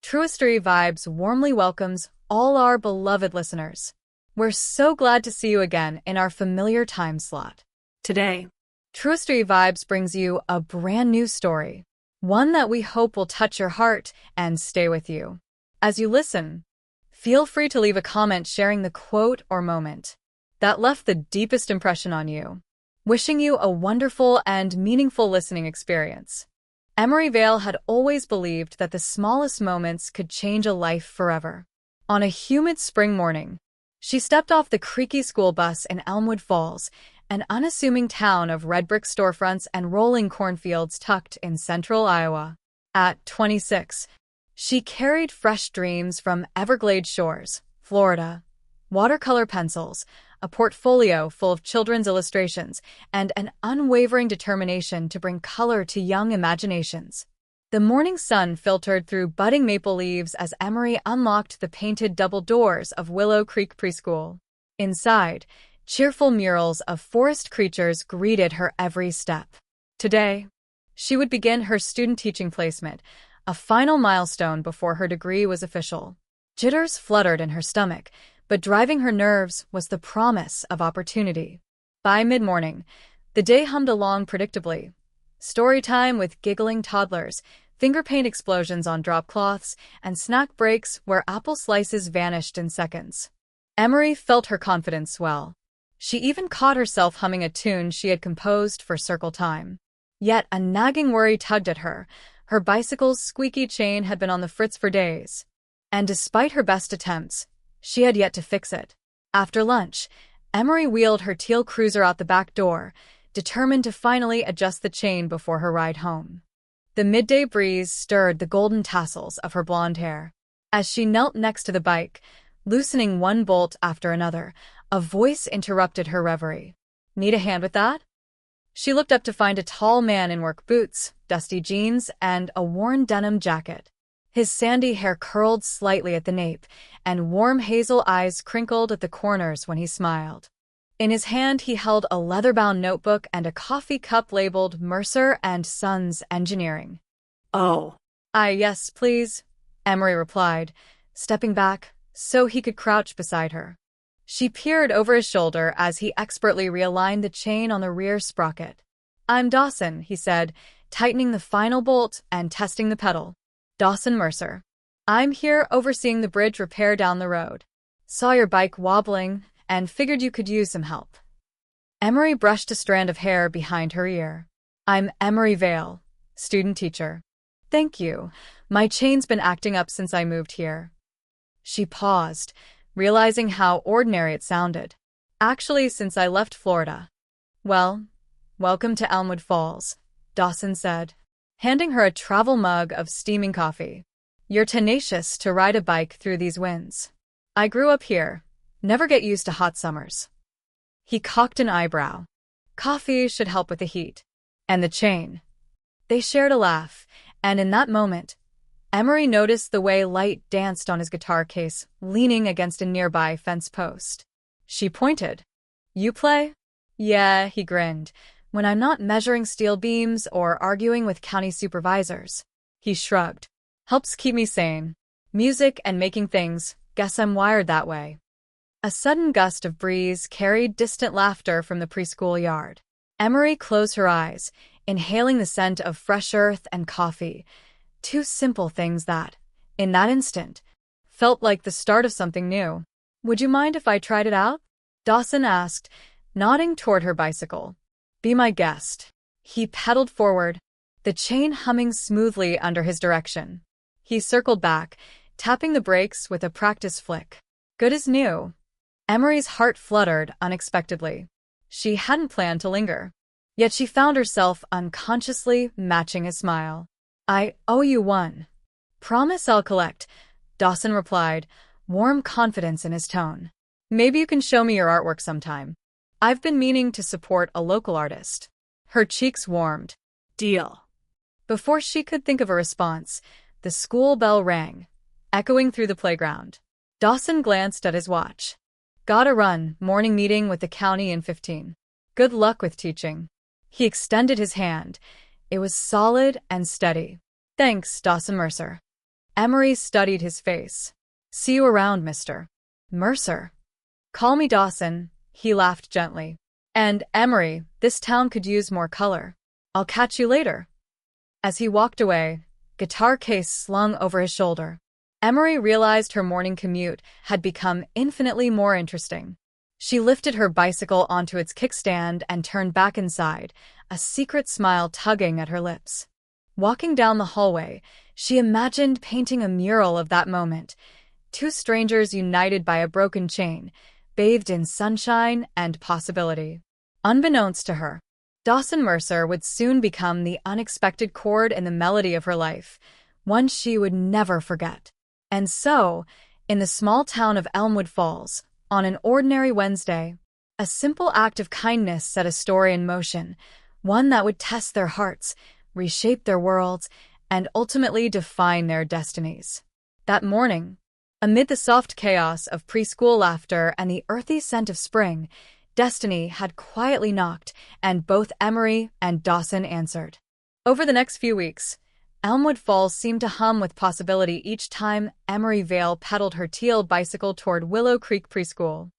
Truistery Vibes warmly welcomes all our beloved listeners. We're so glad to see you again in our familiar time slot. Today, Truistery Vibes brings you a brand new story, one that we hope will touch your heart and stay with you. As you listen, feel free to leave a comment sharing the quote or moment that left the deepest impression on you. Wishing you a wonderful and meaningful listening experience. Emory Vale had always believed that the smallest moments could change a life forever. On a humid spring morning, she stepped off the creaky school bus in Elmwood Falls, an unassuming town of red brick storefronts and rolling cornfields tucked in central Iowa. At 26, she carried fresh dreams from Everglade shores, Florida, watercolor pencils, a portfolio full of children's illustrations, and an unwavering determination to bring color to young imaginations. The morning sun filtered through budding maple leaves as Emory unlocked the painted double doors of Willow Creek Preschool. Inside, cheerful murals of forest creatures greeted her every step. Today, she would begin her student teaching placement, a final milestone before her degree was official. Jitters fluttered in her stomach, but driving her nerves was the promise of opportunity. By mid-morning, the day hummed along predictably. Story time with giggling toddlers, finger paint explosions on drop cloths, and snack breaks where apple slices vanished in seconds. Emory felt her confidence swell. She even caught herself humming a tune she had composed for circle time. Yet a nagging worry tugged at her. Her bicycle's squeaky chain had been on the fritz for days. And despite her best attempts, she had yet to fix it. After lunch, Emory wheeled her teal cruiser out the back door, determined to finally adjust the chain before her ride home. The midday breeze stirred the golden tassels of her blonde hair. As she knelt next to the bike, loosening one bolt after another, a voice interrupted her reverie. "Need a hand with that?" She looked up to find a tall man in work boots, dusty jeans, and a worn denim jacket. His sandy hair curled slightly at the nape, and warm hazel eyes crinkled at the corners when he smiled. In his hand he held a leather-bound notebook and a coffee cup labeled Mercer and Sons Engineering. oh, Yes, please," Emory replied, stepping back so he could crouch beside her. She peered over his shoulder as he expertly realigned the chain on the rear sprocket. "I'm Dawson," he said, tightening the final bolt and testing the pedal. "Dawson Mercer. I'm here overseeing the bridge repair down the road. Saw your bike wobbling and figured you could use some help." Emory brushed a strand of hair behind her ear. "I'm Emory Vale, student teacher." "Thank you. My chain's been acting up since I moved here." She paused, realizing how ordinary it sounded. "Actually, since I left Florida." "Well, welcome to Elmwood Falls," Dawson said, handing her a travel mug of steaming coffee. "You're tenacious to ride a bike through these winds." "I grew up here. Never get used to hot summers." He cocked an eyebrow. "Coffee should help with the heat." "And the chain." They shared a laugh, and in that moment, Emory noticed the way light danced on his guitar case, leaning against a nearby fence post. She pointed. "You play?" "Yeah," he grinned. "When I'm not measuring steel beams or arguing with county supervisors." He shrugged. "Helps keep me sane. Music and making things, guess I'm wired that way." A sudden gust of breeze carried distant laughter from the preschool yard. Emory closed her eyes, inhaling the scent of fresh earth and coffee. Two simple things that, in that instant, felt like the start of something new. "Would you mind if I tried it out?" Dawson asked, nodding toward her bicycle. "Be my guest." He pedaled forward, the chain humming smoothly under his direction. He circled back, tapping the brakes with a practice flick. "Good as new." Emory's heart fluttered unexpectedly. She hadn't planned to linger. Yet she found herself unconsciously matching his smile. "I owe you one." "Promise I'll collect," Dawson replied, warm confidence in his tone. "Maybe you can show me your artwork sometime. I've been meaning to support a local artist." Her cheeks warmed. deal. Before she could think of a response, the school bell rang, echoing through the playground. Dawson glanced at his watch. "Gotta run, morning meeting with the county in 15. Good luck with teaching." He extended his hand. It was solid and steady. "Thanks, Dawson Mercer." Emory studied his face. "See you around, Mr. Mercer." "Call me Dawson," he laughed gently. "And, Emory, this town could use more color. I'll catch you later." As he walked away, guitar case slung over his shoulder, Emory realized her morning commute had become infinitely more interesting. She lifted her bicycle onto its kickstand and turned back inside, a secret smile tugging at her lips. Walking down the hallway, she imagined painting a mural of that moment, two strangers united by a broken chain, bathed in sunshine and possibility. Unbeknownst to her, Dawson Mercer would soon become the unexpected chord in the melody of her life, one she would never forget. And so, in the small town of Elmwood Falls, on an ordinary Wednesday, a simple act of kindness set a story in motion, one that would test their hearts, reshape their worlds, and ultimately define their destinies. That morning, amid the soft chaos of preschool laughter and the earthy scent of spring, destiny had quietly knocked, and both Emory and Dawson answered. Over the next few weeks, Elmwood Falls seemed to hum with possibility each time Emory Vale pedaled her teal bicycle toward Willow Creek Preschool.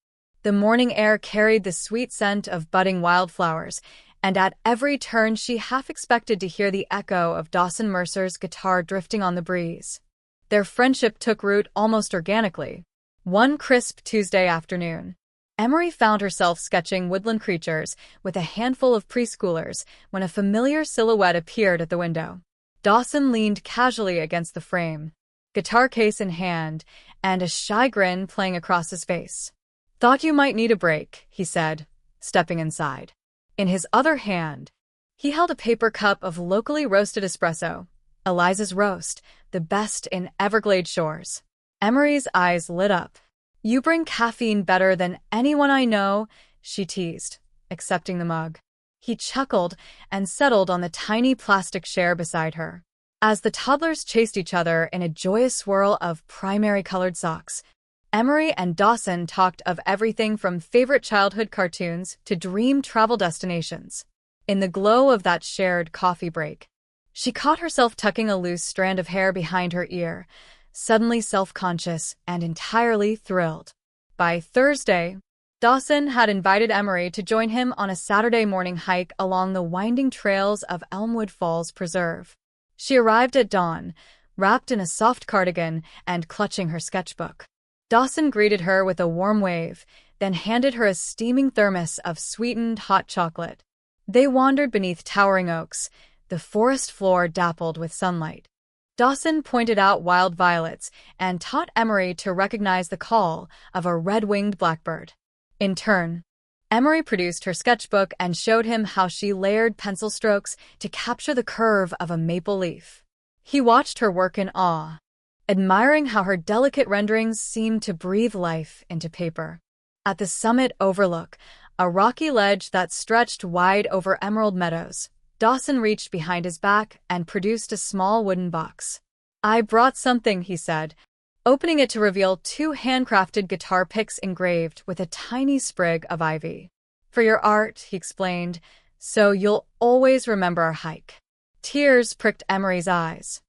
The morning air carried the sweet scent of budding wildflowers, and at every turn she half expected to hear the echo of Dawson Mercer's guitar drifting on the breeze. Their friendship took root almost organically. One crisp Tuesday afternoon, Emory found herself sketching woodland creatures with a handful of preschoolers when a familiar silhouette appeared at the window. Dawson leaned casually against the frame, guitar case in hand, and a shy grin playing across his face. "Thought you might need a break," he said, stepping inside. In his other hand, he held a paper cup of locally roasted espresso, Eliza's roast, the best in Everglade shores. Emory's eyes lit up. "You bring caffeine better than anyone I know," she teased, accepting the mug. He chuckled and settled on the tiny plastic chair beside her. As the toddlers chased each other in a joyous swirl of primary-colored socks, Emory and Dawson talked of everything from favorite childhood cartoons to dream travel destinations. In the glow of that shared coffee break, she caught herself tucking a loose strand of hair behind her ear, suddenly self-conscious and entirely thrilled. By Thursday, Dawson had invited Emory to join him on a Saturday morning hike along the winding trails of Elmwood Falls Preserve. She arrived at dawn, wrapped in a soft cardigan and clutching her sketchbook. Dawson greeted her with a warm wave, then handed her a steaming thermos of sweetened hot chocolate. They wandered beneath towering oaks, the forest floor dappled with sunlight. Dawson pointed out wild violets and taught Emory to recognize the call of a red-winged blackbird. In turn, Emory produced her sketchbook and showed him how she layered pencil strokes to capture the curve of a maple leaf. He watched her work in awe, admiring how her delicate renderings seemed to breathe life into paper. At the summit overlook, a rocky ledge that stretched wide over emerald meadows, Dawson reached behind his back and produced a small wooden box. "I brought something," he said, opening it to reveal two handcrafted guitar picks engraved with a tiny sprig of ivy. "For your art," he explained, "so you'll always remember our hike." Tears pricked Emory's eyes.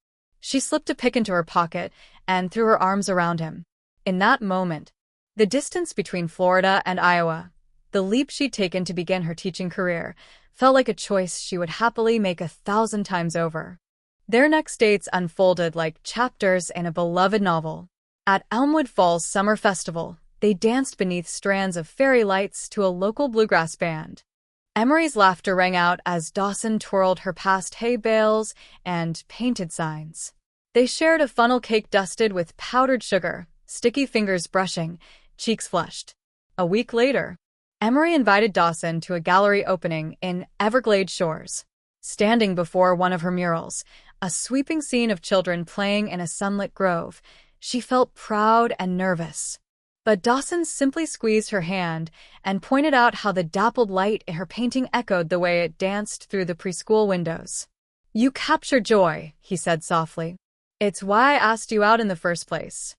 She slipped a pick into her pocket and threw her arms around him. In that moment, the distance between Florida and Iowa, the leap she'd taken to begin her teaching career, felt like a choice she would happily make 1,000 times over. Their next dates unfolded like chapters in a beloved novel. At Elmwood Falls Summer Festival, they danced beneath strands of fairy lights to a local bluegrass band. Emory's laughter rang out as Dawson twirled her past hay bales and painted signs. They shared a funnel cake dusted with powdered sugar, sticky fingers brushing, cheeks flushed. A week later, Emory invited Dawson to a gallery opening in Everglade shores. Standing before one of her murals, a sweeping scene of children playing in a sunlit grove, she felt proud and nervous. But Dawson simply squeezed her hand and pointed out how the dappled light in her painting echoed the way it danced through the preschool windows. "You capture joy," he said softly. "It's why I asked you out in the first place."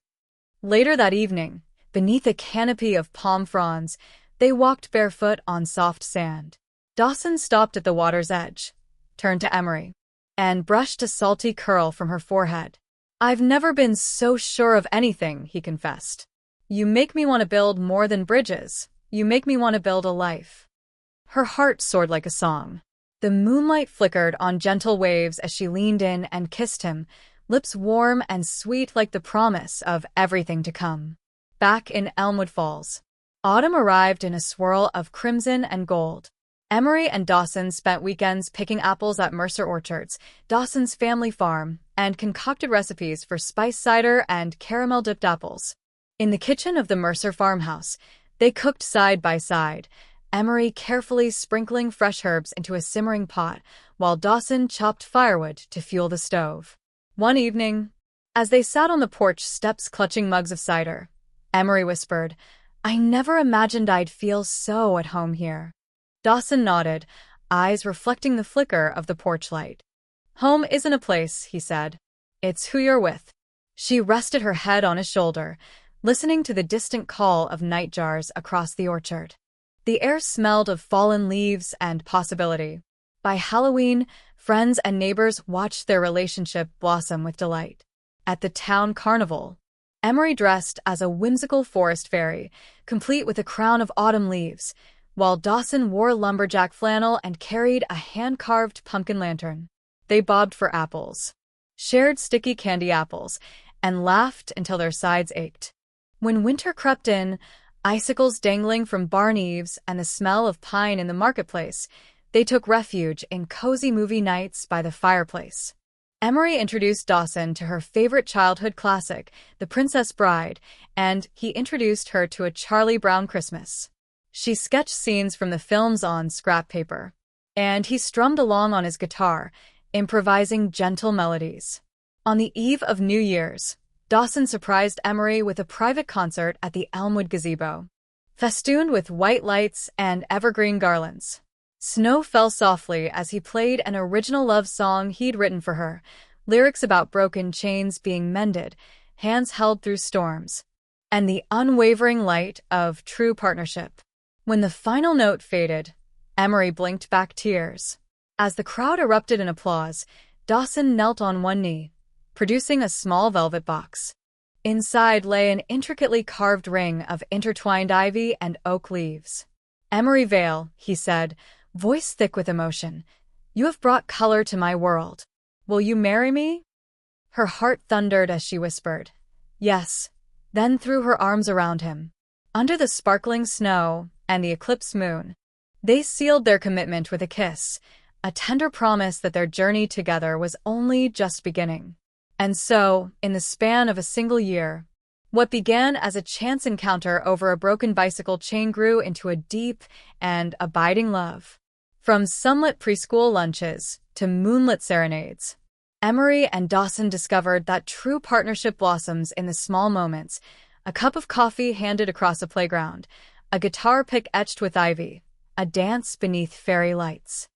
Later that evening, beneath a canopy of palm fronds, they walked barefoot on soft sand. Dawson stopped at the water's edge, turned to Emory, and brushed a salty curl from her forehead. I've never been so sure of anything, he confessed. You make me want to build more than bridges. You make me want to build a life. Her heart soared like a song. The moonlight flickered on gentle waves as she leaned in and kissed him, lips warm and sweet like the promise of everything to come. Back in Elmwood Falls, autumn arrived in a swirl of crimson and gold. Emory and Dawson spent weekends picking apples at Mercer Orchards, Dawson's family farm, and concocted recipes for spice cider and caramel-dipped apples. In the kitchen of the Mercer farmhouse, they cooked side by side, Emory carefully sprinkling fresh herbs into a simmering pot, while Dawson chopped firewood to fuel the stove. One evening, as they sat on the porch steps clutching mugs of cider, Emory whispered, "I never imagined I'd feel so at home here." Dawson nodded, eyes reflecting the flicker of the porch light. "Home isn't a place," he said. "It's who you're with." She rested her head on his shoulder, listening to the distant call of nightjars across the orchard. The air smelled of fallen leaves and possibility. By Halloween, friends and neighbors watched their relationship blossom with delight. At the town carnival, Emory dressed as a whimsical forest fairy, complete with a crown of autumn leaves, while Dawson wore lumberjack flannel and carried a hand-carved pumpkin lantern. They bobbed for apples, shared sticky candy apples, and laughed until their sides ached. When winter crept in, icicles dangling from barn eaves and the smell of pine in the marketplace, they took refuge in cozy movie nights by the fireplace. Emory introduced Dawson to her favorite childhood classic, The Princess Bride, and he introduced her to A Charlie Brown Christmas. She sketched scenes from the films on scrap paper, and he strummed along on his guitar, improvising gentle melodies. On the eve of New Year's, Dawson surprised Emory with a private concert at the Elmwood gazebo, festooned with white lights and evergreen garlands. Snow fell softly as he played an original love song he'd written for her, lyrics about broken chains being mended, hands held through storms, and the unwavering light of true partnership. When the final note faded, Emory blinked back tears. As the crowd erupted in applause, Dawson knelt on one knee, producing a small velvet box. Inside lay an intricately carved ring of intertwined ivy and oak leaves. "Emory Vale," he said, voice thick with emotion, "you have brought color to my world. Will you marry me?" Her heart thundered as she whispered, "Yes," then threw her arms around him. Under the sparkling snow and the eclipsed moon, they sealed their commitment with a kiss, a tender promise that their journey together was only just beginning. And so, in the span of a single year, what began as a chance encounter over a broken bicycle chain grew into a deep and abiding love. From sunlit preschool lunches to moonlit serenades, Emory and Dawson discovered that true partnership blossoms in the small moments: a cup of coffee handed across a playground, a guitar pick etched with ivy, a dance beneath fairy lights.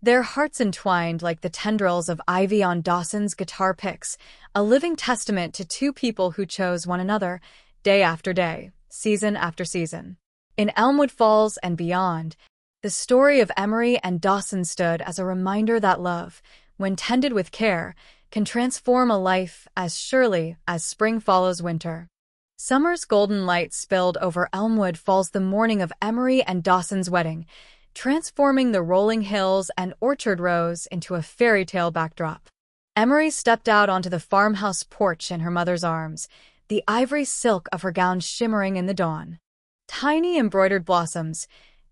Their hearts entwined like the tendrils of ivy on Dawson's guitar picks, a living testament to two people who chose one another, day after day, season after season. In Elmwood Falls and beyond, the story of Emory and Dawson stood as a reminder that love, when tended with care, can transform a life as surely as spring follows winter. Summer's golden light spilled over Elmwood Falls the morning of Emory and Dawson's wedding, transforming the rolling hills and orchard rows into a fairy tale backdrop. Emory stepped out onto the farmhouse porch in her mother's arms, the ivory silk of her gown shimmering in the dawn. Tiny embroidered blossoms,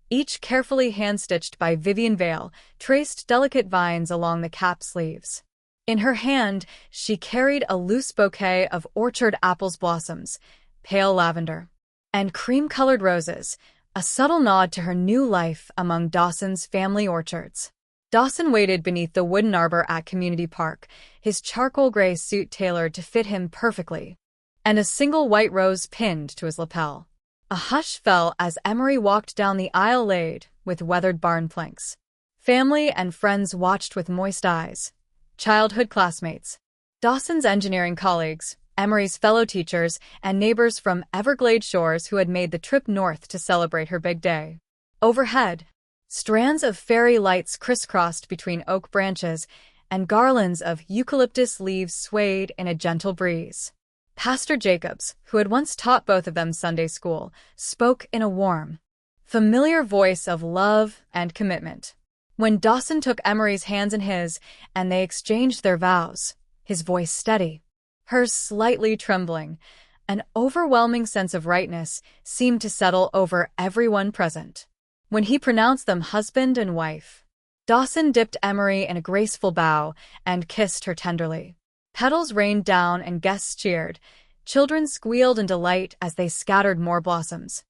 each carefully hand-stitched by Vivian Vale, traced delicate vines along the cap sleeves. In her hand, she carried a loose bouquet of orchard apples blossoms, pale lavender, and cream-colored roses, a subtle nod to her new life among Dawson's family orchards. Dawson waited beneath the wooden arbor at Community Park, his charcoal gray suit tailored to fit him perfectly, and a single white rose pinned to his lapel. A hush fell as Emory walked down the aisle laid with weathered barn planks. Family and friends watched with moist eyes. Childhood classmates, Dawson's engineering colleagues, Emory's fellow teachers, and neighbors from Everglade shores who had made the trip north to celebrate her big day. Overhead, strands of fairy lights crisscrossed between oak branches, and garlands of eucalyptus leaves swayed in a gentle breeze. Pastor Jacobs, who had once taught both of them Sunday school, spoke in a warm, familiar voice of love and commitment. When Dawson took Emory's hands in his and they exchanged their vows, his voice steady, hers slightly trembling, an overwhelming sense of rightness seemed to settle over everyone present. When he pronounced them husband and wife, Dawson dipped Emory in a graceful bow and kissed her tenderly. Petals rained down and guests cheered. Children squealed in delight as they scattered more blossoms,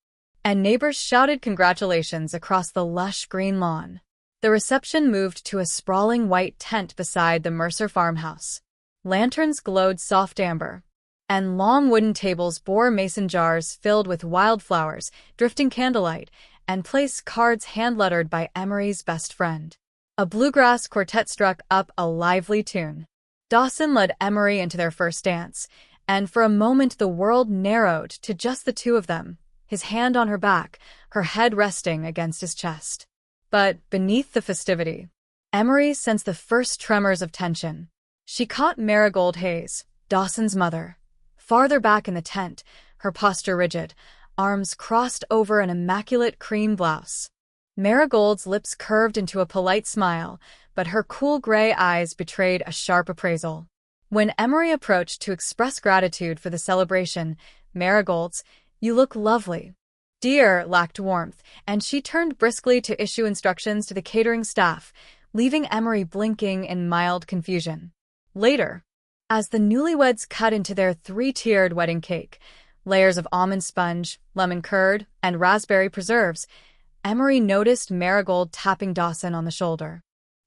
and neighbors shouted congratulations across the lush green lawn. The reception moved to a sprawling white tent beside the Mercer farmhouse. Lanterns glowed soft amber, and long wooden tables bore mason jars filled with wildflowers, drifting candlelight, and place cards hand-lettered by Emory's best friend. A bluegrass quartet struck up a lively tune. Dawson led Emory into their first dance, and for a moment the world narrowed to just the two of them, his hand on her back, her head resting against his chest. But beneath the festivity, Emory sensed the first tremors of tension. She caught Marigold Hayes, Dawson's mother, farther back in the tent, her posture rigid, arms crossed over an immaculate cream blouse. Marigold's lips curved into a polite smile, but her cool gray eyes betrayed a sharp appraisal. When Emory approached to express gratitude for the celebration, Marigold's, "You look lovely," dear, lacked warmth, and she turned briskly to issue instructions to the catering staff, leaving Emory blinking in mild confusion. Later, as the newlyweds cut into their three-tiered wedding cake, layers of almond sponge, lemon curd, and raspberry preserves, Emory noticed Marigold tapping Dawson on the shoulder.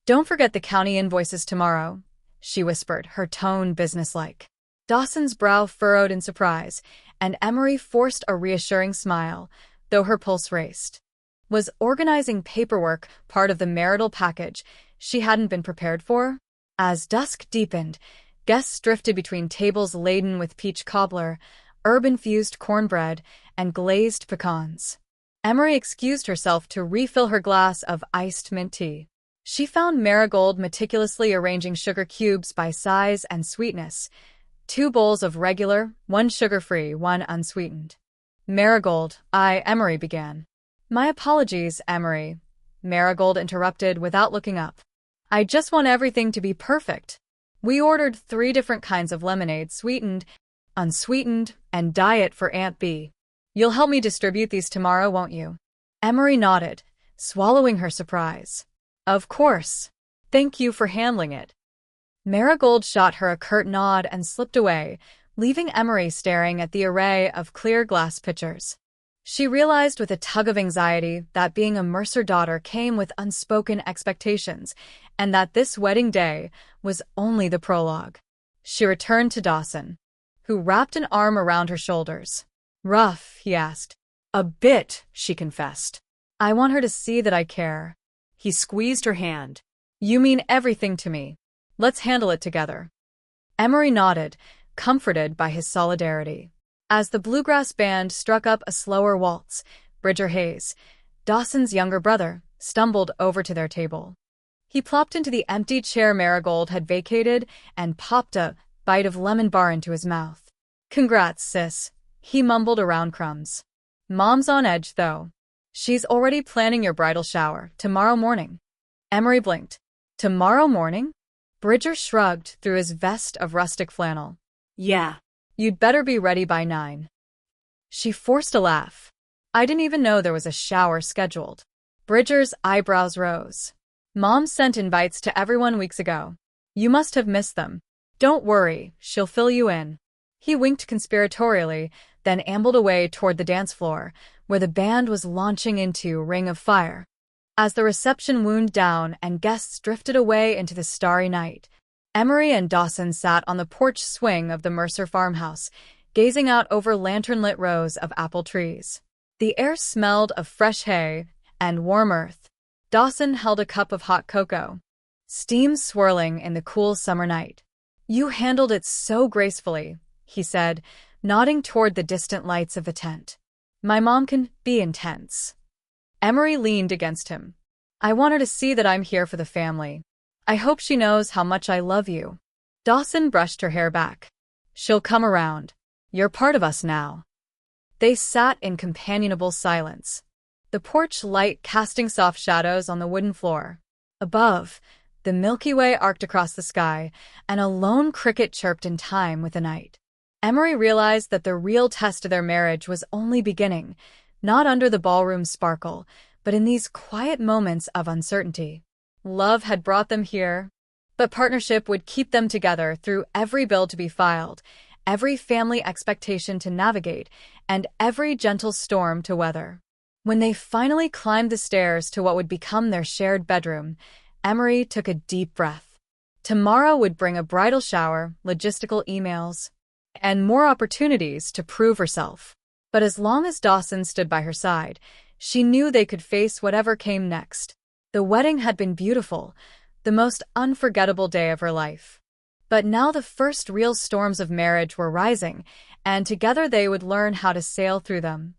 "Don't forget the county invoices tomorrow," she whispered, her tone businesslike. Dawson's brow furrowed in surprise, and Emory forced a reassuring smile, though her pulse raced. Was organizing paperwork part of the marital package she hadn't been prepared for? As dusk deepened, guests drifted between tables laden with peach cobbler, herb-infused cornbread, and glazed pecans. Emory excused herself to refill her glass of iced mint tea. She found Marigold meticulously arranging sugar cubes by size and sweetness, 2 bowls of regular, 1 sugar-free, 1 unsweetened. "Marigold, Emory began. "My apologies, Emory," Marigold interrupted without looking up. "I just want everything to be perfect. We ordered 3 different kinds of lemonade, sweetened, unsweetened, and diet for Aunt B. You'll help me distribute these tomorrow, won't you?" Emory nodded, swallowing her surprise. "Of course. Thank you for handling it." Marigold shot her a curt nod and slipped away, leaving Emory staring at the array of clear glass pitchers. She realized with a tug of anxiety that being a Mercer daughter came with unspoken expectations, and that this wedding day was only the prologue. She returned to Dawson, who wrapped an arm around her shoulders. "Rough?" he asked. "A bit," she confessed. "I want her to see that I care." He squeezed her hand. "You mean everything to me. Let's handle it together." Emory nodded, comforted by his solidarity. As the bluegrass band struck up a slower waltz, Bridger Hayes, Dawson's younger brother, stumbled over to their table. He plopped into the empty chair Marigold had vacated and popped a bite of lemon bar into his mouth. "Congrats, sis," he mumbled around crumbs. "Mom's on edge, though. She's already planning your bridal shower, tomorrow morning." Emory blinked. "Tomorrow morning?" Bridger shrugged through his vest of rustic flannel. "Yeah. "You'd better be ready by 9. She forced a laugh. "I didn't even know there was a shower scheduled." Bridger's eyebrows rose. "Mom sent invites to everyone weeks ago. You must have missed them. Don't worry, she'll fill you in." He winked conspiratorially, then ambled away toward the dance floor, where the band was launching into Ring of Fire. As the reception wound down and guests drifted away into the starry night, Emory and Dawson sat on the porch swing of the Mercer farmhouse, gazing out over lantern-lit rows of apple trees. The air smelled of fresh hay and warm earth. Dawson held a cup of hot cocoa, steam swirling in the cool summer night. "You handled it so gracefully," he said, nodding toward the distant lights of the tent. "My mom can be intense." Emory leaned against him. "I want her to see that I'm here for the family. I hope she knows how much I love you. Dawson brushed her hair back. She'll come around. You're part of us now. They sat in companionable silence, the porch light casting soft shadows on the wooden floor. Above, the Milky Way arced across the sky, and a lone cricket chirped in time with the night. Emory realized that the real test of their marriage was only beginning, not under the ballroom sparkle, but in these quiet moments of uncertainty. Love had brought them here, but partnership would keep them together through every bill to be filed, every family expectation to navigate, and every gentle storm to weather. When they finally climbed the stairs to what would become their shared bedroom, Emory took a deep breath. Tomorrow would bring a bridal shower, logistical emails, and more opportunities to prove herself. But as long as Dawson stood by her side, she knew they could face whatever came next. The wedding had been beautiful, the most unforgettable day of her life. But now the first real storms of marriage were rising, and together they would learn how to sail through them.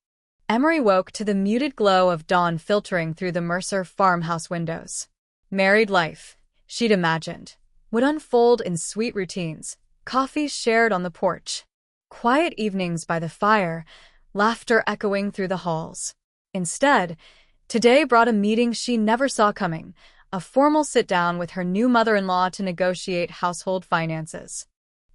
Emory woke to the muted glow of dawn filtering through the Mercer farmhouse windows. Married life, she'd imagined, would unfold in sweet routines, coffee shared on the porch, quiet evenings by the fire, laughter echoing through the halls. Instead, today brought a meeting she never saw coming, a formal sit-down with her new mother-in-law to negotiate household finances.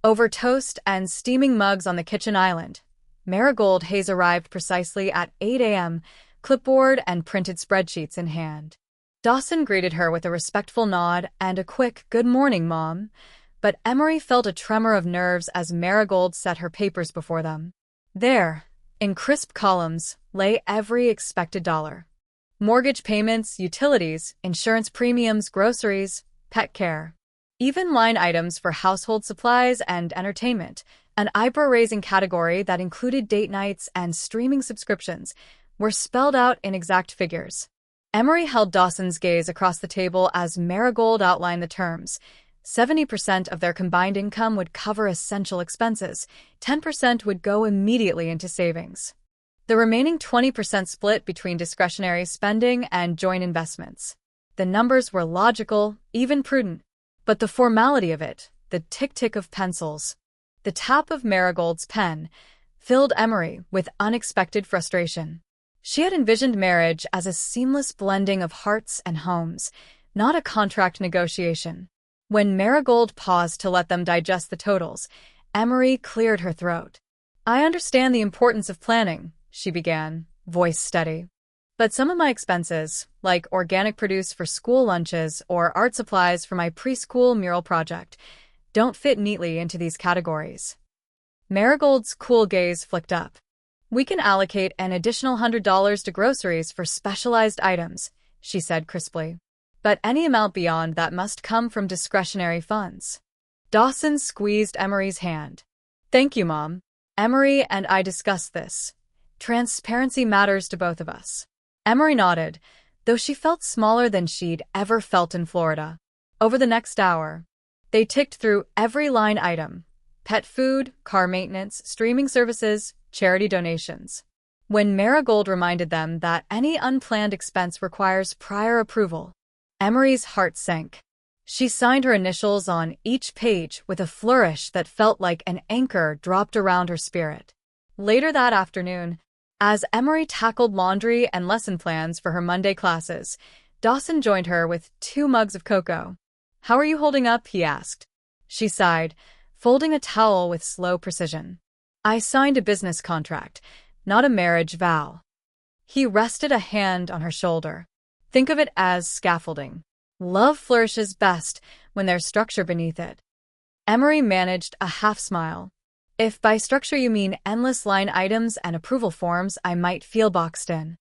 Over toast and steaming mugs on the kitchen island, Marigold Hayes arrived precisely at 8 a.m., clipboard and printed spreadsheets in hand. Dawson greeted her with a respectful nod and a quick, "Good morning, Mom," but Emory felt a tremor of nerves as Marigold set her papers before them. There, in crisp columns, lay every expected dollar. Mortgage payments, utilities, insurance premiums, groceries, pet care. Even line items for household supplies and entertainment, an eyebrow-raising category that included date nights and streaming subscriptions, were spelled out in exact figures. Emory held Dawson's gaze across the table as Marigold outlined the terms. 70% of their combined income would cover essential expenses, 10% would go immediately into savings. The remaining 20% split between discretionary spending and joint investments. The numbers were logical, even prudent, but the formality of it, the tick-tick of pencils, the tap of Marigold's pen, filled Emory with unexpected frustration. She had envisioned marriage as a seamless blending of hearts and homes, not a contract negotiation. When Marigold paused to let them digest the totals, Emory cleared her throat. "I understand the importance of planning," she began, voice steady. "But some of my expenses, like organic produce for school lunches or art supplies for my preschool mural project, don't fit neatly into these categories." Marigold's cool gaze flicked up. "We can allocate an additional $100 to groceries for specialized items," she said crisply. "But any amount beyond that must come from discretionary funds." Dawson squeezed Emory's hand. "Thank you, Mom. Emory and I discussed this. Transparency matters to both of us." Emory nodded, though she felt smaller than she'd ever felt in Florida. Over the next hour, they ticked through every line item: pet food, car maintenance, streaming services, charity donations. When Marigold reminded them that any unplanned expense requires prior approval, Emory's heart sank. She signed her initials on each page with a flourish that felt like an anchor dropped around her spirit. Later that afternoon, as Emory tackled laundry and lesson plans for her Monday classes, Dawson joined her with 2 mugs of cocoa. "How are you holding up?" he asked. She sighed, folding a towel with slow precision. "I signed a business contract, not a marriage vow." He rested a hand on her shoulder. "Think of it as scaffolding. Love flourishes best when there's structure beneath it." Emory managed a half-smile. "If by structure you mean endless line items and approval forms, I might feel boxed in."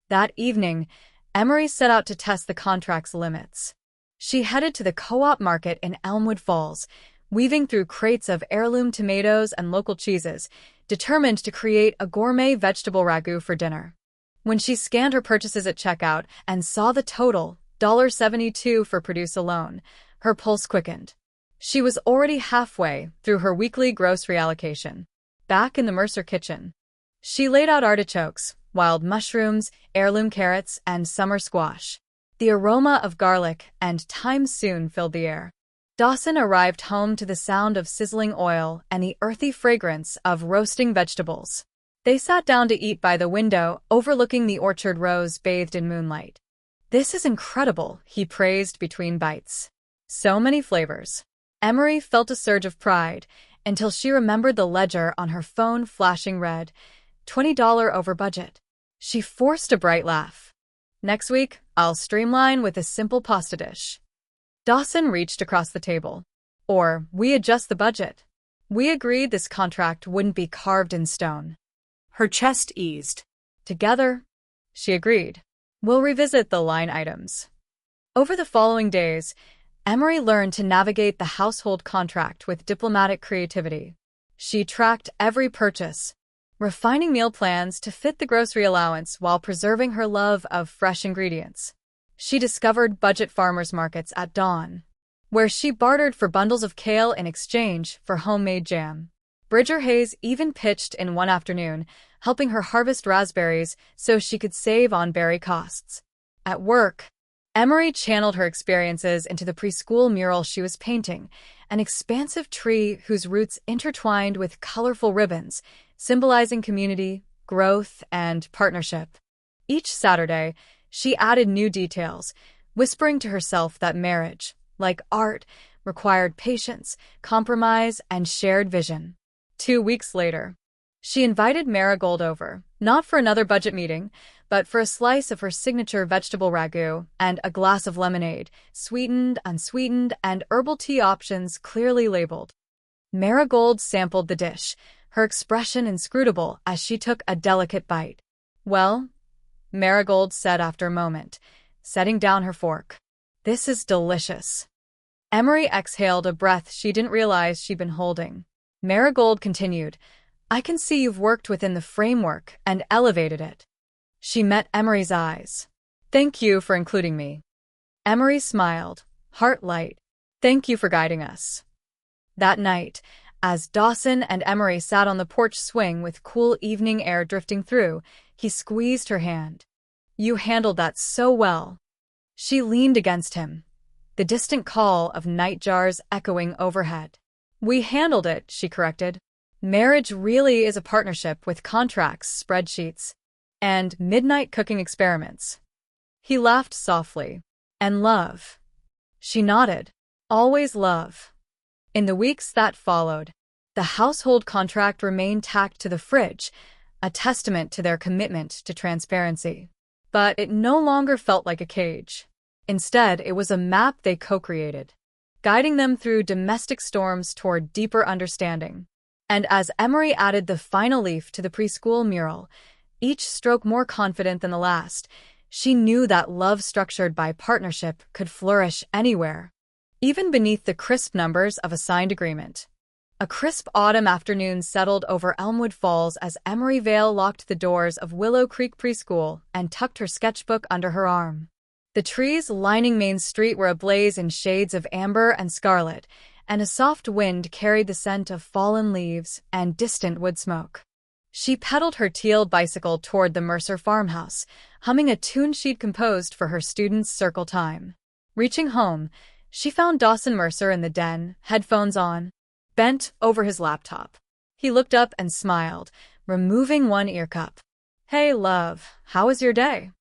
That evening, Emory set out to test the contract's limits. She headed to the co-op market in Elmwood Falls, weaving through crates of heirloom tomatoes and local cheeses, determined to create a gourmet vegetable ragu for dinner. When she scanned her purchases at checkout and saw the total, $72 for produce alone, her pulse quickened. She was already halfway through her weekly grocery allocation. Back in the Mercer kitchen, she laid out artichokes, wild mushrooms, heirloom carrots, and summer squash. The aroma of garlic and thyme soon filled the air. Dawson arrived home to the sound of sizzling oil and the earthy fragrance of roasting vegetables. They sat down to eat by the window, overlooking the orchard rows bathed in moonlight. "This is incredible," he praised between bites. "So many flavors." Emory felt a surge of pride until she remembered the ledger on her phone flashing red, $20 over budget. She forced a bright laugh. "Next week, I'll streamline with a simple pasta dish." Dawson reached across the table. "Or, we adjust the budget." We agreed this contract wouldn't be carved in stone. Her chest eased. "Together," she agreed. "We'll revisit the line items." Over the following days, Emory learned to navigate the household contract with diplomatic creativity. She tracked every purchase, refining meal plans to fit the grocery allowance while preserving her love of fresh ingredients. She discovered budget farmers markets at dawn, where she bartered for bundles of kale in exchange for homemade jam. Bridger Hayes even pitched in one afternoon, helping her harvest raspberries so she could save on berry costs. At work, Emory channeled her experiences into the preschool mural she was painting, an expansive tree whose roots intertwined with colorful ribbons, symbolizing community, growth, and partnership. Each Saturday, she added new details, whispering to herself that marriage, like art, required patience, compromise, and shared vision. 2 weeks later, she invited Marigold over, not for another budget meeting, but for a slice of her signature vegetable ragu and a glass of lemonade, sweetened, unsweetened, and herbal tea options clearly labeled. Marigold sampled the dish, her expression inscrutable as she took a delicate bite. "Well," Marigold said after a moment, setting down her fork, "this is delicious." Emory exhaled a breath she didn't realize she'd been holding. Marigold continued, "I can see you've worked within the framework and elevated it." She met Emory's eyes. "Thank you for including me." Emory smiled, heart light. "Thank you for guiding us." That night, as Dawson and Emory sat on the porch swing with cool evening air drifting through, he squeezed her hand. "You handled that so well." She leaned against him, the distant call of nightjars echoing overhead. "We handled it," she corrected. "Marriage really is a partnership with contracts, spreadsheets, and midnight cooking experiments." He laughed softly. "And love." She nodded. "Always love." In the weeks that followed, the household contract remained tacked to the fridge, a testament to their commitment to transparency. But it no longer felt like a cage. Instead, it was a map they co-created, guiding them through domestic storms toward deeper understanding. And as Emory added the final leaf to the preschool mural, each stroke more confident than the last, she knew that love structured by partnership could flourish anywhere, even beneath the crisp numbers of a signed agreement. A crisp autumn afternoon settled over Elmwood Falls as Emory Vale locked the doors of Willow Creek Preschool and tucked her sketchbook under her arm. The trees lining Main Street were ablaze in shades of amber and scarlet, and a soft wind carried the scent of fallen leaves and distant wood smoke. She pedaled her teal bicycle toward the Mercer farmhouse, humming a tune she'd composed for her students' circle time. Reaching home, she found Dawson Mercer in the den, headphones on, bent over his laptop. He looked up and smiled, removing one ear cup. "Hey, love, how was your day?"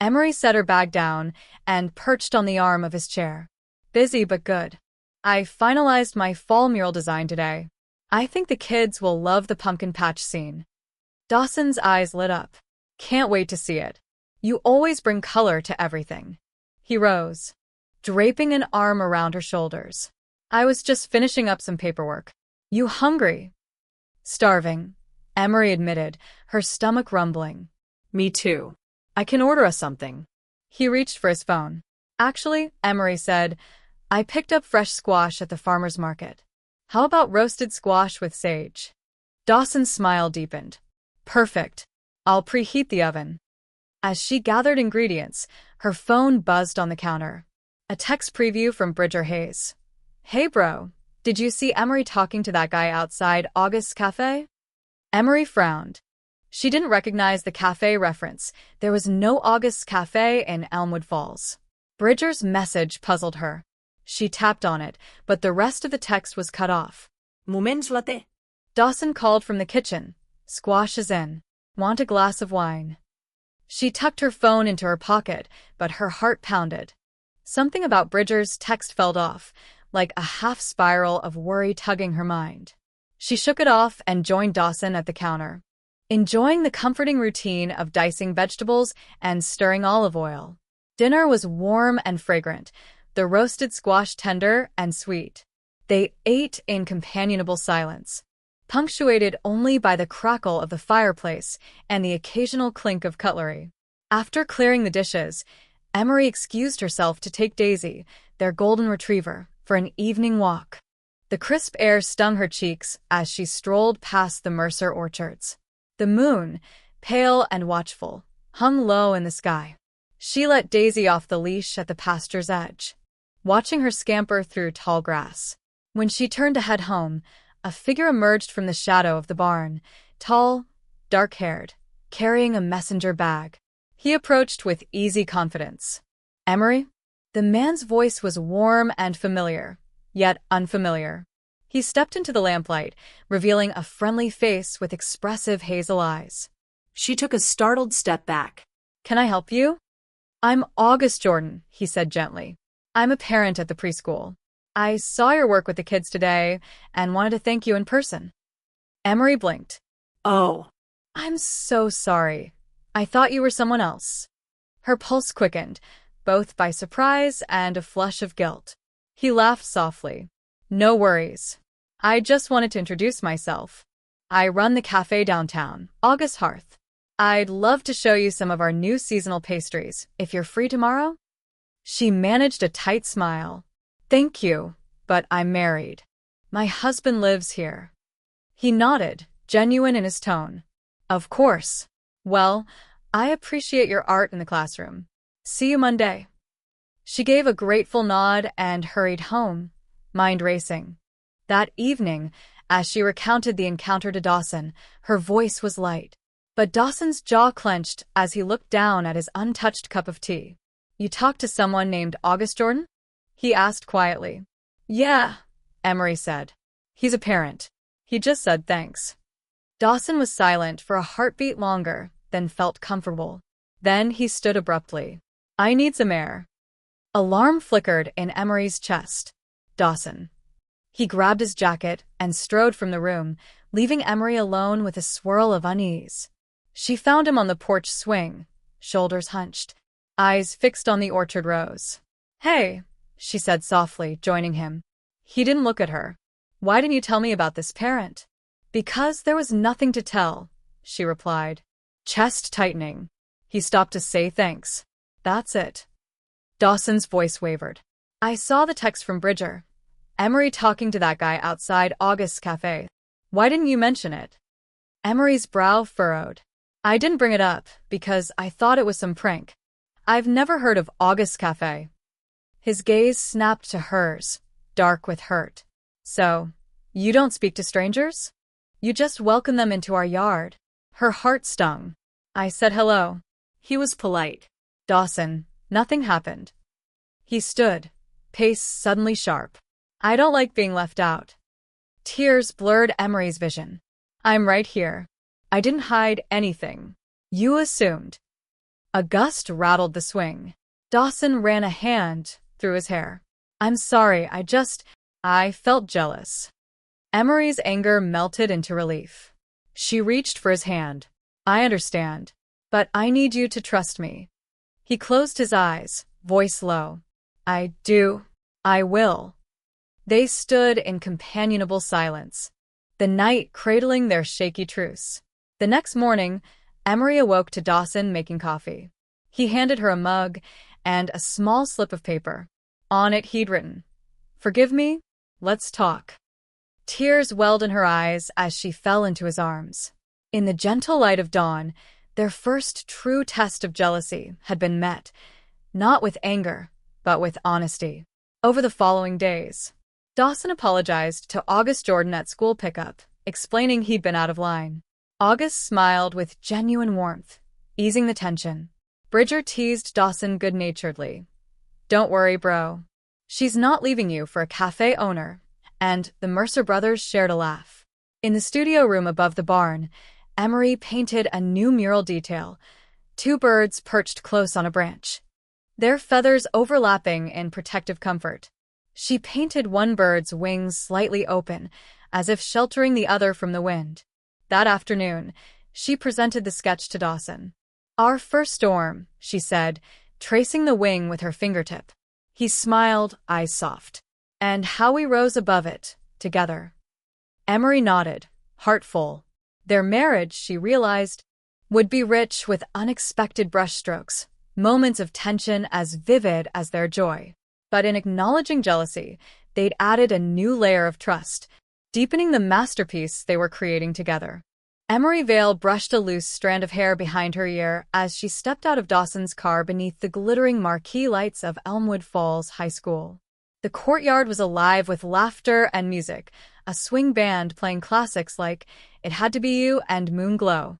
Emory set her bag down and perched on the arm of his chair. "Busy but good. I finalized my fall mural design today. I think the kids will love the pumpkin patch scene." Dawson's eyes lit up. "Can't wait to see it. You always bring color to everything." He rose, draping an arm around her shoulders. "I was just finishing up some paperwork." "You hungry?" "Starving," Emory admitted, her stomach rumbling. "Me too. I can order us something." He reached for his phone. "Actually," Emory said, "I picked up fresh squash at the farmer's market. How about roasted squash with sage?" Dawson's smile deepened. "Perfect. I'll preheat the oven." As she gathered ingredients, her phone buzzed on the counter. A text preview from Bridger Hayes. "Hey bro, did you see Emory talking to that guy outside August's Cafe?" Emory frowned. She didn't recognize the cafe reference. There was no August's Cafe in Elmwood Falls. Bridger's message puzzled her. She tapped on it, but the rest of the text was cut off. Mens latte. Dawson called from the kitchen. Squash is in. Want a glass of wine? She tucked her phone into her pocket, but her heart pounded. Something about Bridger's text fell off, like a half-spiral of worry tugging her mind. She shook it off and joined Dawson at the counter, enjoying the comforting routine of dicing vegetables and stirring olive oil. Dinner was warm and fragrant, the roasted squash tender and sweet. They ate in companionable silence, punctuated only by the crackle of the fireplace and the occasional clink of cutlery. After clearing the dishes, Emory excused herself to take Daisy, their golden retriever, for an evening walk. The crisp air stung her cheeks as she strolled past the Mercer orchards. The moon, pale and watchful, hung low in the sky. She let Daisy off the leash at the pasture's edge, watching her scamper through tall grass. When she turned to head home, a figure emerged from the shadow of the barn, tall, dark-haired, carrying a messenger bag. He approached with easy confidence. "Emory?" The man's voice was warm and familiar, yet unfamiliar. He stepped into the lamplight, revealing a friendly face with expressive hazel eyes. She took a startled step back. "Can I help you?" "I'm August Jordan," he said gently. "I'm a parent at the preschool. I saw your work with the kids today and wanted to thank you in person." Emory blinked. "Oh." "I'm so sorry. I thought you were someone else." Her pulse quickened, both by surprise and a flush of guilt. He laughed softly. "No worries. I just wanted to introduce myself. I run the cafe downtown, August Hearth. I'd love to show you some of our new seasonal pastries, if you're free tomorrow." She managed a tight smile. "Thank you, but I'm married. My husband lives here." He nodded, genuine in his tone. "Of course. Well, I appreciate your art in the classroom. See you Monday." She gave a grateful nod and hurried home, mind racing. That evening, as she recounted the encounter to Dawson, her voice was light. But Dawson's jaw clenched as he looked down at his untouched cup of tea. "You talked to someone named August Jordan?" he asked quietly. "Yeah," Emory said. "He's a parent. He just said thanks." Dawson was silent for a heartbeat longer, then felt comfortable. Then he stood abruptly. "I need some air." Alarm flickered in Emory's chest. "Dawson." He grabbed his jacket and strode from the room, leaving Emory alone with a swirl of unease. She found him on the porch swing, shoulders hunched, eyes fixed on the orchard rows. "Hey," she said softly, joining him. He didn't look at her. "Why didn't you tell me about this parent?" "Because there was nothing to tell," she replied, chest tightening. He stopped to say thanks. "That's it." Dawson's voice wavered. "I saw the text from Bridger. Emory talking to that guy outside August's cafe. Why didn't you mention it?" Emory's brow furrowed. "I didn't bring it up because I thought it was some prank. I've never heard of August's cafe." His gaze snapped to hers, dark with hurt. "So, you don't speak to strangers? You just welcome them into our yard." Her heart stung. "I said hello." He was polite. "Dawson, nothing happened." He stood, pace suddenly sharp. "I don't like being left out." Tears blurred Emory's vision. "I'm right here. I didn't hide anything. You assumed." A gust rattled the swing. Dawson ran a hand through his hair. "I'm sorry, I felt jealous." Emory's anger melted into relief. She reached for his hand. "I understand, but I need you to trust me." He closed his eyes, voice low. "I do. I will." They stood in companionable silence, the night cradling their shaky truce. The next morning, Emory awoke to Dawson making coffee. He handed her a mug and a small slip of paper. On it he'd written, "Forgive me, let's talk." Tears welled in her eyes as she fell into his arms. In the gentle light of dawn, their first true test of jealousy had been met, not with anger, but with honesty. Over the following days, Dawson apologized to August Jordan at school pickup, explaining he'd been out of line. August smiled with genuine warmth, easing the tension. Bridger teased Dawson good-naturedly. Don't worry, bro. She's not leaving you for a cafe owner. And the Mercer brothers shared a laugh. In the studio room above the barn, Emory painted a new mural detail, two birds perched close on a branch, their feathers overlapping in protective comfort. She painted one bird's wings slightly open, as if sheltering the other from the wind. That afternoon, she presented the sketch to Dawson. "Our first storm," she said, tracing the wing with her fingertip. He smiled, eyes soft. "And how we rose above it, together." Emory nodded, heart full. Their marriage, she realized, would be rich with unexpected brushstrokes, moments of tension as vivid as their joy. But in acknowledging jealousy, they'd added a new layer of trust, deepening the masterpiece they were creating together. Emory Vale brushed a loose strand of hair behind her ear as she stepped out of Dawson's car beneath the glittering marquee lights of Elmwood Falls High School. The courtyard was alive with laughter and music, a swing band playing classics like It Had to Be You and Moon Glow.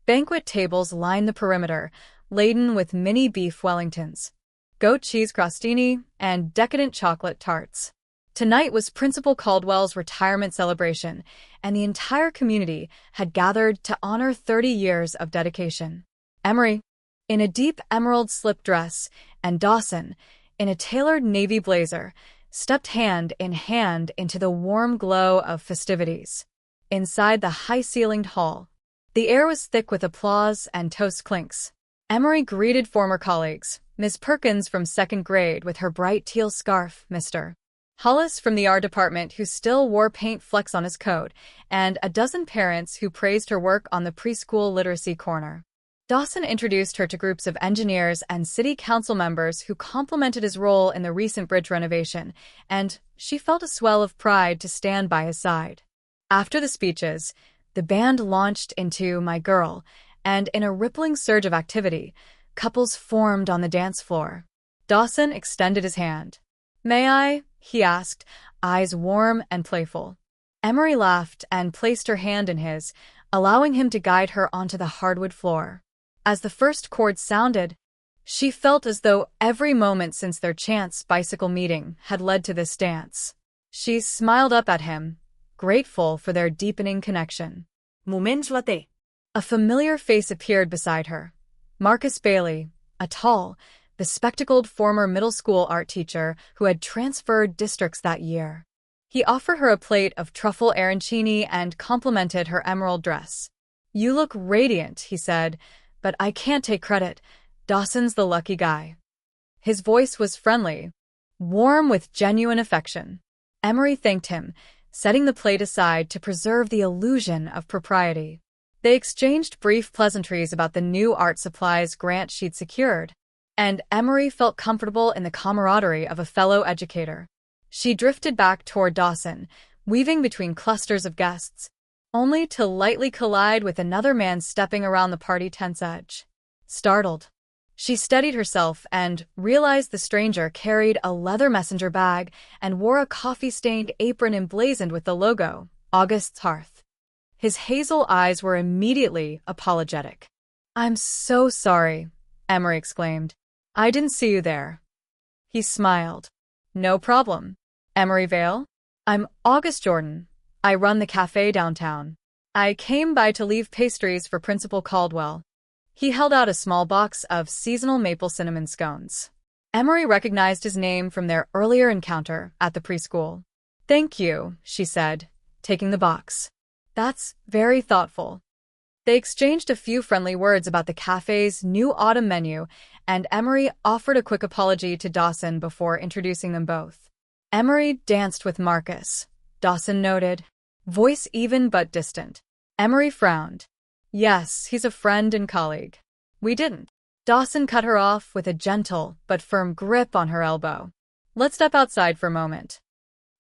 Banquet tables lined the perimeter, laden with mini beef Wellingtons, goat cheese crostini, and decadent chocolate tarts. Tonight was Principal Caldwell's retirement celebration, and the entire community had gathered to honor 30 years of dedication. Emory, in a deep emerald slip dress, and Dawson, in a tailored navy blazer, stepped hand in hand into the warm glow of festivities. Inside the high-ceilinged hall, the air was thick with applause and toast clinks. Emory greeted former colleagues, Miss Perkins from second grade with her bright teal scarf, Mr. Hollis from the art department who still wore paint flecks on his coat, and a dozen parents who praised her work on the preschool literacy corner. Dawson introduced her to groups of engineers and city council members who complimented his role in the recent bridge renovation, and she felt a swell of pride to stand by his side. After the speeches, the band launched into My Girl, and in a rippling surge of activity, couples formed on the dance floor. Dawson extended his hand. "May I?" he asked, eyes warm and playful. Emory laughed and placed her hand in his, allowing him to guide her onto the hardwood floor. As the first chord sounded, she felt as though every moment since their chance bicycle meeting had led to this dance. She smiled up at him, grateful for their deepening connection. Mens latte. A familiar face appeared beside her. Marcus Bailey, a tall, bespectacled former middle school art teacher who had transferred districts that year. He offered her a plate of truffle arancini and complimented her emerald dress. "You look radiant," he said, "but I can't take credit. Dawson's the lucky guy." His voice was friendly, warm with genuine affection. Emory thanked him, setting the plate aside to preserve the illusion of propriety. They exchanged brief pleasantries about the new art supplies grant she'd secured, and Emory felt comfortable in the camaraderie of a fellow educator. She drifted back toward Dawson, weaving between clusters of guests, only to lightly collide with another man stepping around the party tent's edge. Startled, she steadied herself and realized the stranger carried a leather messenger bag and wore a coffee-stained apron emblazoned with the logo, August's Hearth. His hazel eyes were immediately apologetic. "I'm so sorry," Emory exclaimed. "I didn't see you there." He smiled. "No problem. Emory Vale? I'm August Jordan. I run the cafe downtown. I came by to leave pastries for Principal Caldwell." He held out a small box of seasonal maple cinnamon scones. Emory recognized his name from their earlier encounter at the preschool. "Thank you," she said, taking the box. "That's very thoughtful." They exchanged a few friendly words about the cafe's new autumn menu, and Emory offered a quick apology to Dawson before introducing them both. "Emory danced with Marcus," Dawson noted, voice even but distant. Emory frowned. "Yes, he's a friend and colleague." "We didn't." Dawson cut her off with a gentle but firm grip on her elbow. "Let's step outside for a moment."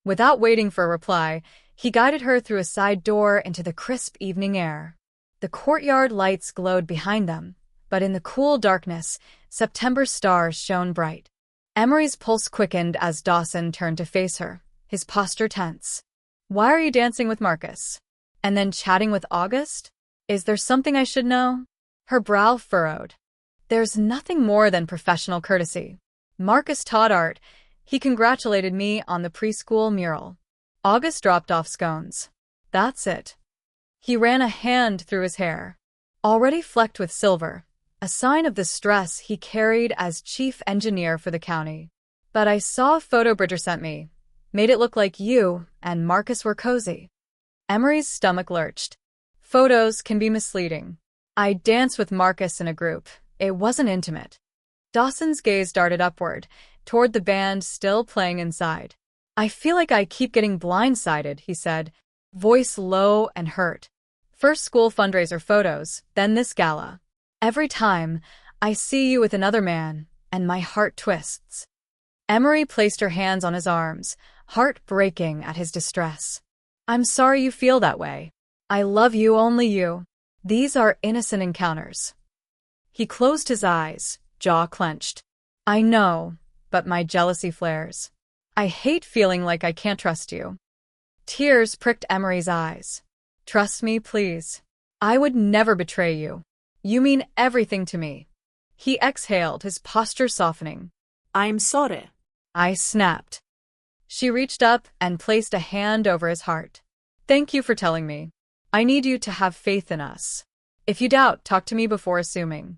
Without waiting for a reply, he guided her through a side door into the crisp evening air. The courtyard lights glowed behind them, but in the cool darkness, September stars shone bright. Emory's pulse quickened as Dawson turned to face her, his posture tense. "Why are you dancing with Marcus? And then chatting with August? Is there something I should know?" Her brow furrowed. "There's nothing more than professional courtesy." Marcus taught art. He congratulated me on the preschool mural. August dropped off scones. That's it. He ran a hand through his hair, already flecked with silver, a sign of the stress he carried as chief engineer for the county. But I saw a photo Bridger sent me. Made it look like you and Marcus were cozy. Emory's stomach lurched. Photos can be misleading. I danced with Marcus in a group. It wasn't intimate. Dawson's gaze darted upward, toward the band still playing inside. I feel like I keep getting blindsided, he said, voice low and hurt. First school fundraiser photos, then this gala. Every time, I see you with another man, and my heart twists. Emory placed her hands on his arms, heart breaking at his distress. I'm sorry you feel that way. I love you, only you. These are innocent encounters. He closed his eyes, jaw clenched. I know, but my jealousy flares. I hate feeling like I can't trust you. Tears pricked Emory's eyes. Trust me, please. I would never betray you. You mean everything to me. He exhaled, his posture softening. I'm sorry. I snapped. She reached up and placed a hand over his heart. Thank you for telling me. I need you to have faith in us. If you doubt, talk to me before assuming.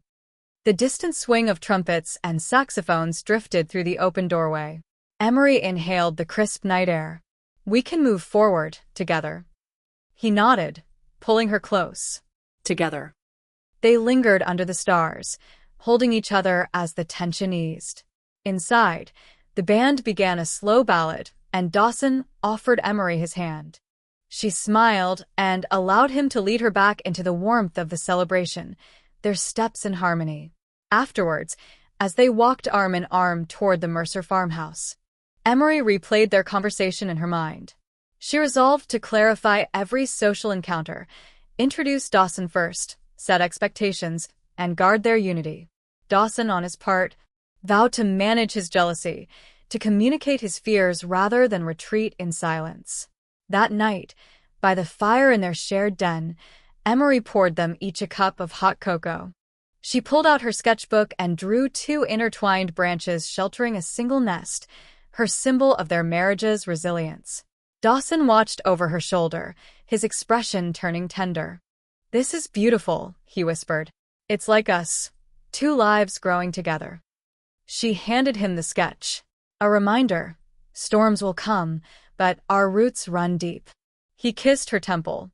The distant swing of trumpets and saxophones drifted through the open doorway. Emory inhaled the crisp night air. We can move forward, together. He nodded, pulling her close. Together. They lingered under the stars, holding each other as the tension eased. Inside, the band began a slow ballad, and Dawson offered Emory his hand. She smiled and allowed him to lead her back into the warmth of the celebration, their steps in harmony. Afterwards, as they walked arm in arm toward the Mercer farmhouse, Emory replayed their conversation in her mind. She resolved to clarify every social encounter, introduce Dawson first, set expectations, and guard their unity. Dawson, on his part, vowed to manage his jealousy, to communicate his fears rather than retreat in silence. That night, by the fire in their shared den, Emory poured them each a cup of hot cocoa. She pulled out her sketchbook and drew two intertwined branches sheltering a single nest, her symbol of their marriage's resilience. Dawson watched over her shoulder, his expression turning tender. This is beautiful, he whispered. It's like us, two lives growing together. She handed him the sketch. A reminder. Storms will come, but our roots run deep. He kissed her temple.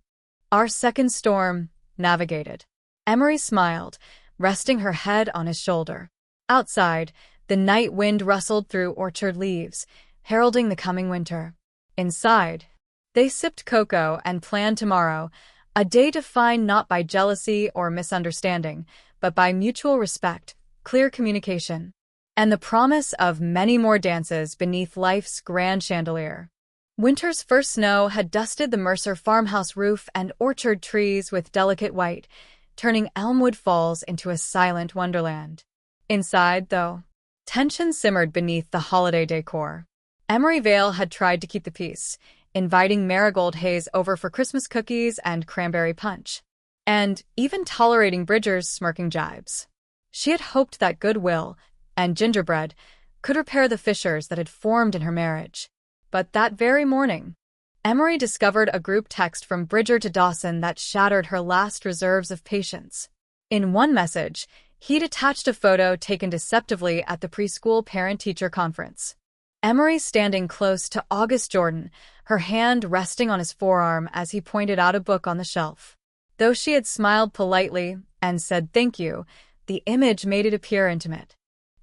Our second storm, navigated. Emory smiled, resting her head on his shoulder. Outside, the night wind rustled through orchard leaves, heralding the coming winter. Inside, they sipped cocoa and planned tomorrow, a day defined not by jealousy or misunderstanding, but by mutual respect, clear communication, and the promise of many more dances beneath life's grand chandelier. Winter's first snow had dusted the Mercer farmhouse roof and orchard trees with delicate white, turning Elmwood Falls into a silent wonderland. Inside, though, tension simmered beneath the holiday decor. Emory Vale had tried to keep the peace, inviting Marigold Haze over for Christmas cookies and cranberry punch, and even tolerating Bridger's smirking jibes. She had hoped that goodwill and gingerbread could repair the fissures that had formed in her marriage. But that very morning, Emory discovered a group text from Bridger to Dawson that shattered her last reserves of patience. In one message, he'd attached a photo taken deceptively at the preschool parent-teacher conference. Emory standing close to August Jordan, her hand resting on his forearm as he pointed out a book on the shelf. Though she had smiled politely and said thank you, the image made it appear intimate.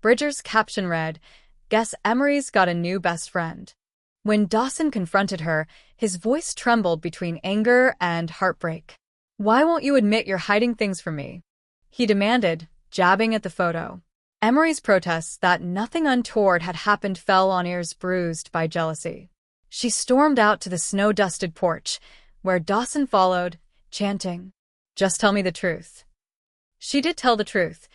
Bridger's caption read, "Guess Emory's got a new best friend." When Dawson confronted her, his voice trembled between anger and heartbreak. "Why won't you admit you're hiding things from me?" he demanded, jabbing at the photo. Emory's protests that nothing untoward had happened fell on ears bruised by jealousy. She stormed out to the snow-dusted porch, where Dawson followed, chanting, "Just tell me the truth." She did tell the truth,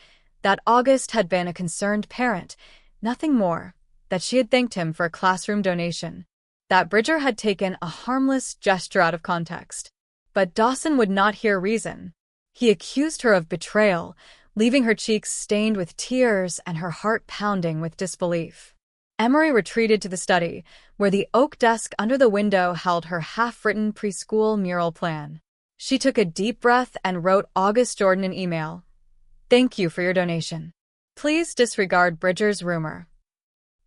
that August had been a concerned parent, nothing more, that she had thanked him for a classroom donation, that Bridger had taken a harmless gesture out of context. But Dawson would not hear reason. He accused her of betrayal, leaving her cheeks stained with tears and her heart pounding with disbelief. Emory retreated to the study, where the oak desk under the window held her half-written preschool mural plan. She took a deep breath and wrote August Jordan an email. "Thank you for your donation. Please disregard Bridger's rumor."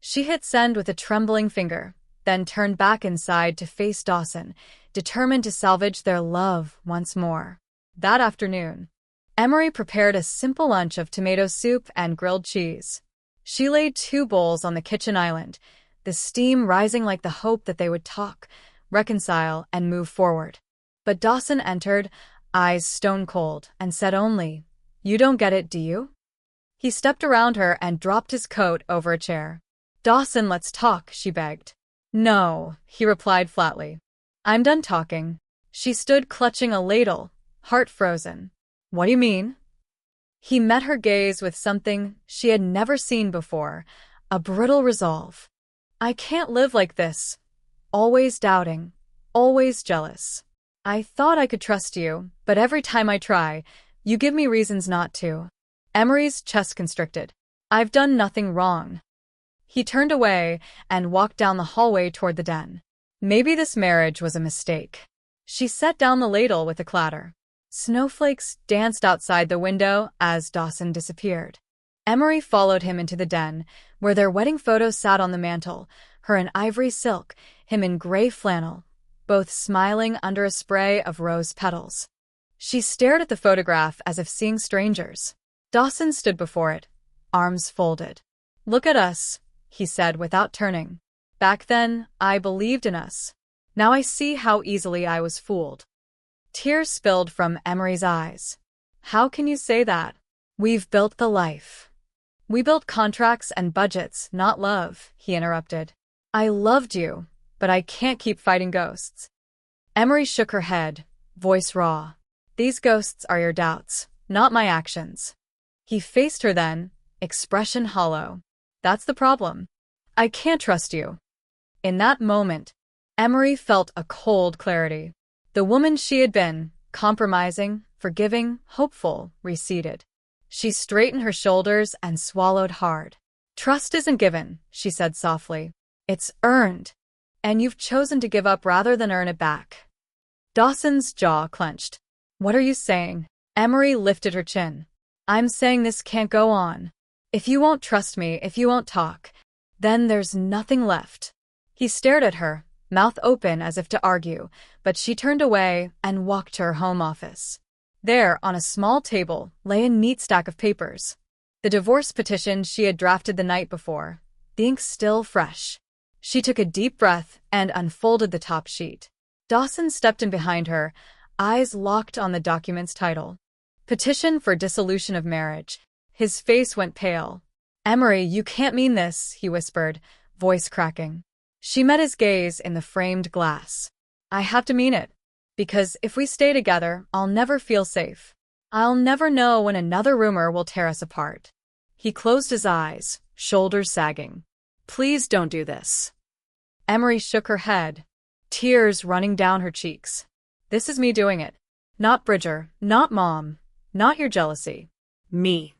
She hit send with a trembling finger, then turned back inside to face Dawson, determined to salvage their love once more. That afternoon, Emory prepared a simple lunch of tomato soup and grilled cheese. She laid 2 bowls on the kitchen island, the steam rising like the hope that they would talk, reconcile, and move forward. But Dawson entered, eyes stone-cold, and said only, "You don't get it, do you?" He stepped around her and dropped his coat over a chair. "Dawson, let's talk," she begged. "No," he replied flatly. "I'm done talking." She stood clutching a ladle, heart frozen. "What do you mean?" He met her gaze with something she had never seen before, a brittle resolve. "I can't live like this. Always doubting, always jealous. I thought I could trust you, but every time I try, you give me reasons not to." Emory's chest constricted. "I've done nothing wrong." He turned away and walked down the hallway toward the den. Maybe this marriage was a mistake. She set down the ladle with a clatter. Snowflakes danced outside the window as Dawson disappeared. Emory followed him into the den, where their wedding photo sat on the mantel, her in ivory silk, him in gray flannel, both smiling under a spray of rose petals. She stared at the photograph as if seeing strangers. Dawson stood before it, arms folded. "Look at us," he said without turning. "Back then, I believed in us. Now I see how easily I was fooled." Tears spilled from Emory's eyes. "How can you say that? We've built the life." "We built contracts and budgets, not love," he interrupted. "I loved you, but I can't keep fighting ghosts." Emory shook her head, voice raw. "These ghosts are your doubts, not my actions." He faced her then, expression hollow. "That's the problem. I can't trust you." In that moment, Emory felt a cold clarity. The woman she had been, compromising, forgiving, hopeful, receded. She straightened her shoulders and swallowed hard. "Trust isn't given," she said softly. "It's earned. And you've chosen to give up rather than earn it back." Dawson's jaw clenched. "What are you saying?" Emory lifted her chin. "I'm saying this can't go on. If you won't trust me, if you won't talk, then there's nothing left." He stared at her, mouth open as if to argue, but she turned away and walked to her home office. There, on a small table, lay a neat stack of papers. The divorce petition she had drafted the night before, the ink still fresh. She took a deep breath and unfolded the top sheet. Dawson stepped in behind her, eyes locked on the document's title. "Petition for dissolution of marriage." His face went pale. "Emory, you can't mean this," he whispered, voice cracking. She met his gaze in the framed glass. "I have to mean it. Because if we stay together, I'll never feel safe. I'll never know when another rumor will tear us apart." He closed his eyes, shoulders sagging. "Please don't do this." Emory shook her head, tears running down her cheeks. "This is me doing it. Not Bridger, not Mom, not your jealousy. Me."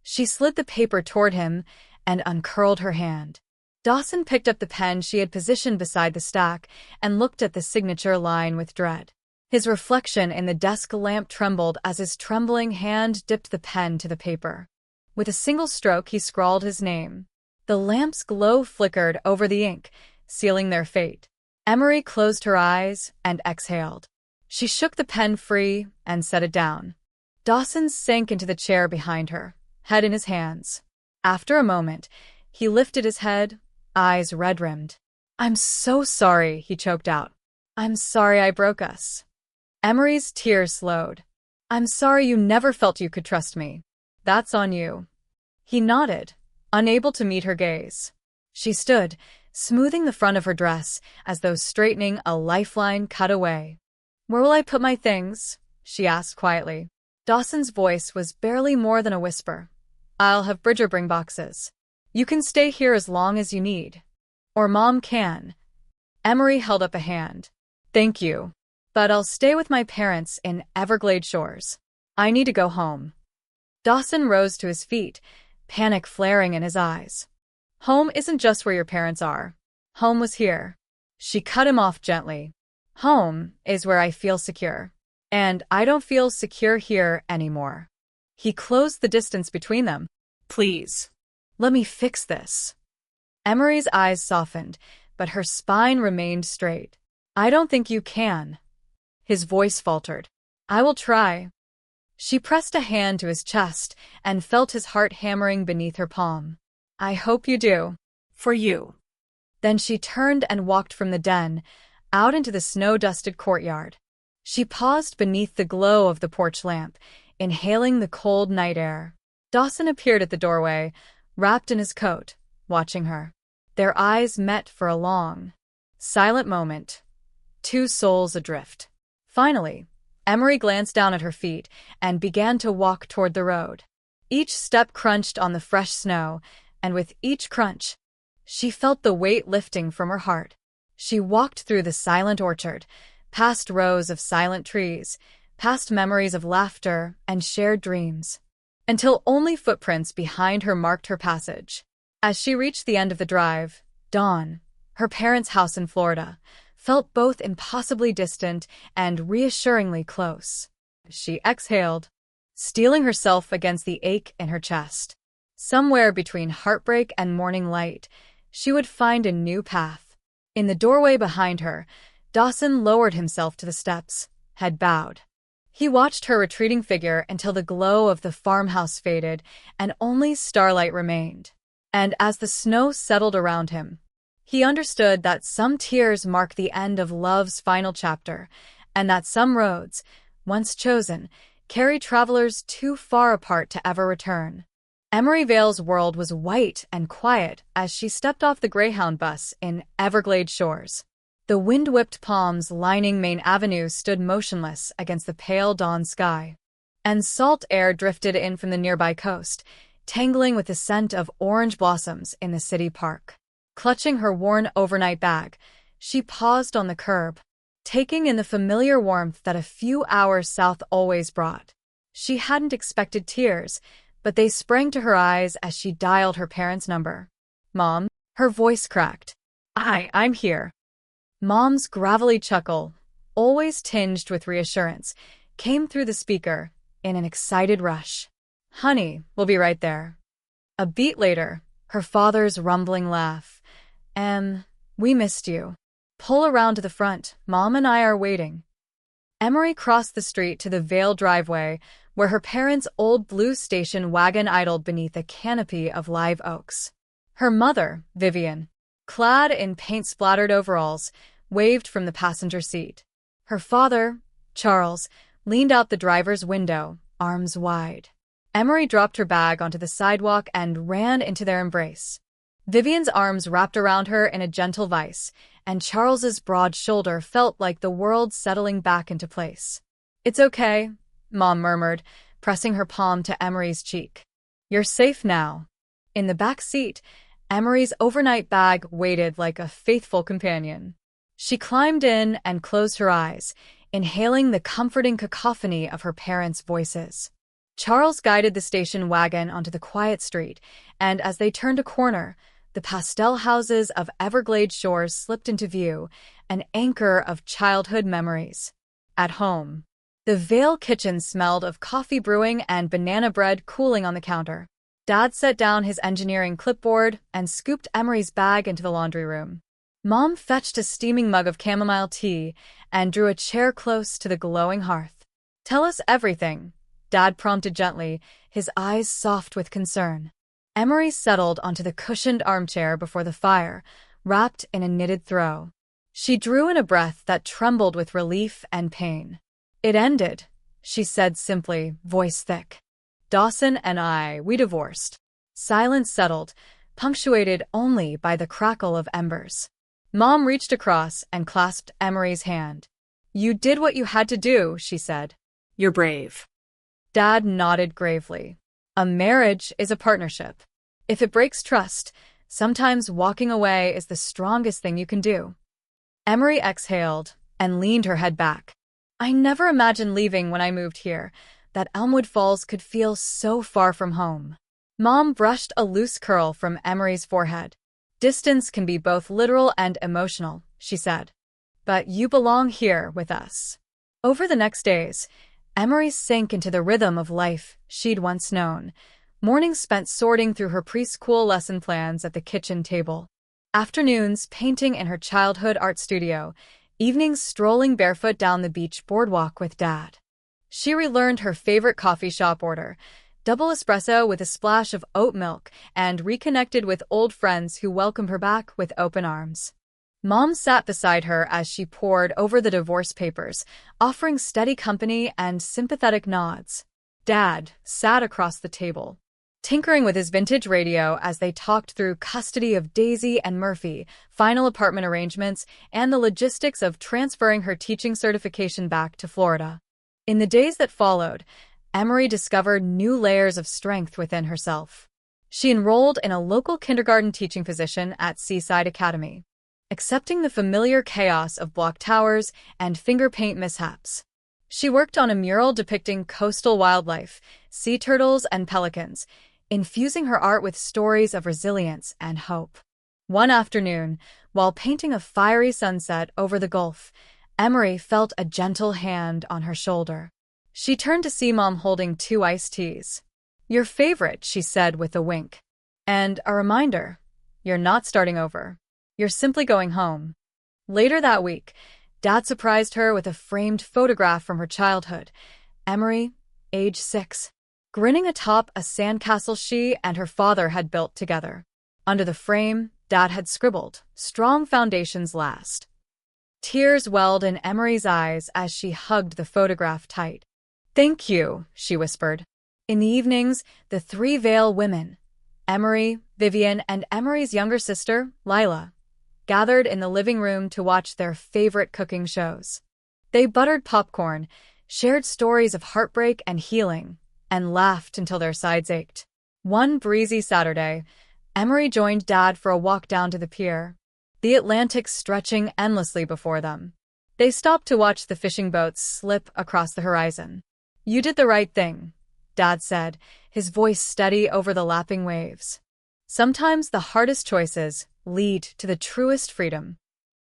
She slid the paper toward him and uncurled her hand. Dawson picked up the pen she had positioned beside the stack and looked at the signature line with dread. His reflection in the desk lamp trembled as his trembling hand dipped the pen to the paper. With a single stroke, he scrawled his name. The lamp's glow flickered over the ink, sealing their fate. Emory closed her eyes and exhaled. She shook the pen free and set it down. Dawson sank into the chair behind her, head in his hands. After a moment, he lifted his head, eyes red-rimmed. "I'm so sorry," he choked out. "I'm sorry I broke us." Emory's tears slowed. "I'm sorry you never felt you could trust me. That's on you." He nodded, unable to meet her gaze. She stood, smoothing the front of her dress as though straightening a lifeline cut away. "Where will I put my things?" she asked quietly. Dawson's voice was barely more than a whisper. "I'll have Bridger bring boxes. You can stay here as long as you need. Or Mom can." Emory held up a hand. "Thank you. But I'll stay with my parents in Everglade Shores. I need to go home." Dawson rose to his feet, panic flaring in his eyes. Home isn't just where your parents are. Home was here. She cut him off gently. Home is where I feel secure. And I don't feel secure here anymore. He closed the distance between them. Please. Let me fix this. Emory's eyes softened, but her spine remained straight. I don't think you can. His voice faltered. I will try. She pressed a hand to his chest and felt his heart hammering beneath her palm. I hope you do. For you. Then she turned and walked from the den, out into the snow-dusted courtyard. She paused beneath the glow of the porch lamp, inhaling the cold night air. Dawson appeared at the doorway, wrapped in his coat, watching her. Their eyes met for a long, silent moment, two souls adrift. Finally, Emory glanced down at her feet and began to walk toward the road. Each step crunched on the fresh snow, and with each crunch, she felt the weight lifting from her heart. She walked through the silent orchard, past rows of silent trees, past memories of laughter and shared dreams, until only footprints behind her marked her passage. As she reached the end of the drive, Dawn, her parents' house in Florida, felt both impossibly distant and reassuringly close. She exhaled, steeling herself against the ache in her chest. Somewhere between heartbreak and morning light, she would find a new path. In the doorway behind her, Dawson lowered himself to the steps, head bowed. He watched her retreating figure until the glow of the farmhouse faded and only starlight remained. And as the snow settled around him, he understood that some tears mark the end of love's final chapter, and that some roads, once chosen, carry travelers too far apart to ever return. Emory Vale's world was white and quiet as she stepped off the Greyhound bus in Everglade shores. The wind-whipped palms lining Main Avenue stood motionless against the pale dawn sky, and salt air drifted in from the nearby coast, tangling with the scent of orange blossoms in the city park. Clutching her worn overnight bag, she paused on the curb, taking in the familiar warmth that a few hours south always brought. She hadn't expected tears, but they sprang to her eyes as she dialed her parents' number. Mom, her voice cracked. I'm here. Mom's gravelly chuckle, always tinged with reassurance, came through the speaker in an excited rush. Honey, we'll be right there. A beat later, her father's rumbling laugh. We missed you. Pull around to the front. Mom and I are waiting. Emory crossed the street to the Vale driveway, where her parents' old blue station wagon idled beneath a canopy of live oaks. Her mother, Vivian, clad in paint-splattered overalls, waved from the passenger seat. Her father, Charles, leaned out the driver's window, arms wide. Emory dropped her bag onto the sidewalk and ran into their embrace. Vivian's arms wrapped around her in a gentle vice, and Charles's broad shoulder felt like the world settling back into place. It's okay, Mom murmured, pressing her palm to Emory's cheek. You're safe now. In the back seat, Emory's overnight bag waited like a faithful companion. She climbed in and closed her eyes, inhaling the comforting cacophony of her parents' voices. Charles guided the station wagon onto the quiet street, and as they turned a corner, the pastel houses of Everglade shores slipped into view, an anchor of childhood memories. At home, the Vale kitchen smelled of coffee brewing and banana bread cooling on the counter. Dad set down his engineering clipboard and scooped Emory's bag into the laundry room. Mom fetched a steaming mug of chamomile tea and drew a chair close to the glowing hearth. Tell us everything, Dad prompted gently, his eyes soft with concern. Emory settled onto the cushioned armchair before the fire, wrapped in a knitted throw. She drew in a breath that trembled with relief and pain. It ended, she said simply, voice thick. Dawson and we divorced. Silence settled, punctuated only by the crackle of embers. Mom reached across and clasped Emory's hand. You did what you had to do, she said. You're brave. Dad nodded gravely. A marriage is a partnership. If it breaks trust, sometimes walking away is the strongest thing you can do. Emory exhaled and leaned her head back. I never imagined leaving when I moved here, that Elmwood Falls could feel so far from home. Mom brushed a loose curl from Emory's forehead. Distance can be both literal and emotional, she said. But you belong here with us. Over the next days, Emory sank into the rhythm of life she'd once known, mornings spent sorting through her preschool lesson plans at the kitchen table, afternoons painting in her childhood art studio, evenings strolling barefoot down the beach boardwalk with Dad. She relearned her favorite coffee shop order, double espresso with a splash of oat milk, and reconnected with old friends who welcomed her back with open arms. Mom sat beside her as she pored over the divorce papers, offering steady company and sympathetic nods. Dad sat across the table, tinkering with his vintage radio as they talked through custody of Daisy and Murphy, final apartment arrangements, and the logistics of transferring her teaching certification back to Florida. In the days that followed, Emory discovered new layers of strength within herself. She enrolled in a local kindergarten teaching position at Seaside Academy, accepting the familiar chaos of block towers and finger paint mishaps. She worked on a mural depicting coastal wildlife, sea turtles and pelicans, infusing her art with stories of resilience and hope. One afternoon, while painting a fiery sunset over the Gulf, Emory felt a gentle hand on her shoulder. She turned to see Mom holding 2 iced teas. "Your favorite," she said with a wink. "And a reminder, you're not starting over. You're simply going home." Later that week, Dad surprised her with a framed photograph from her childhood. Emory, age 6, grinning atop a sandcastle she and her father had built together. Under the frame, Dad had scribbled, "Strong foundations last." Tears welled in Emory's eyes as she hugged the photograph tight. "Thank you," she whispered. In the evenings, the 3 Vale women, Emory, Vivian, and Emory's younger sister, Lila, gathered in the living room to watch their favorite cooking shows. They buttered popcorn, shared stories of heartbreak and healing, and laughed until their sides ached. One breezy Saturday, Emory joined Dad for a walk down to the pier, the Atlantic stretching endlessly before them. They stopped to watch the fishing boats slip across the horizon. "You did the right thing," Dad said, his voice steady over the lapping waves. "Sometimes the hardest choices lead to the truest freedom."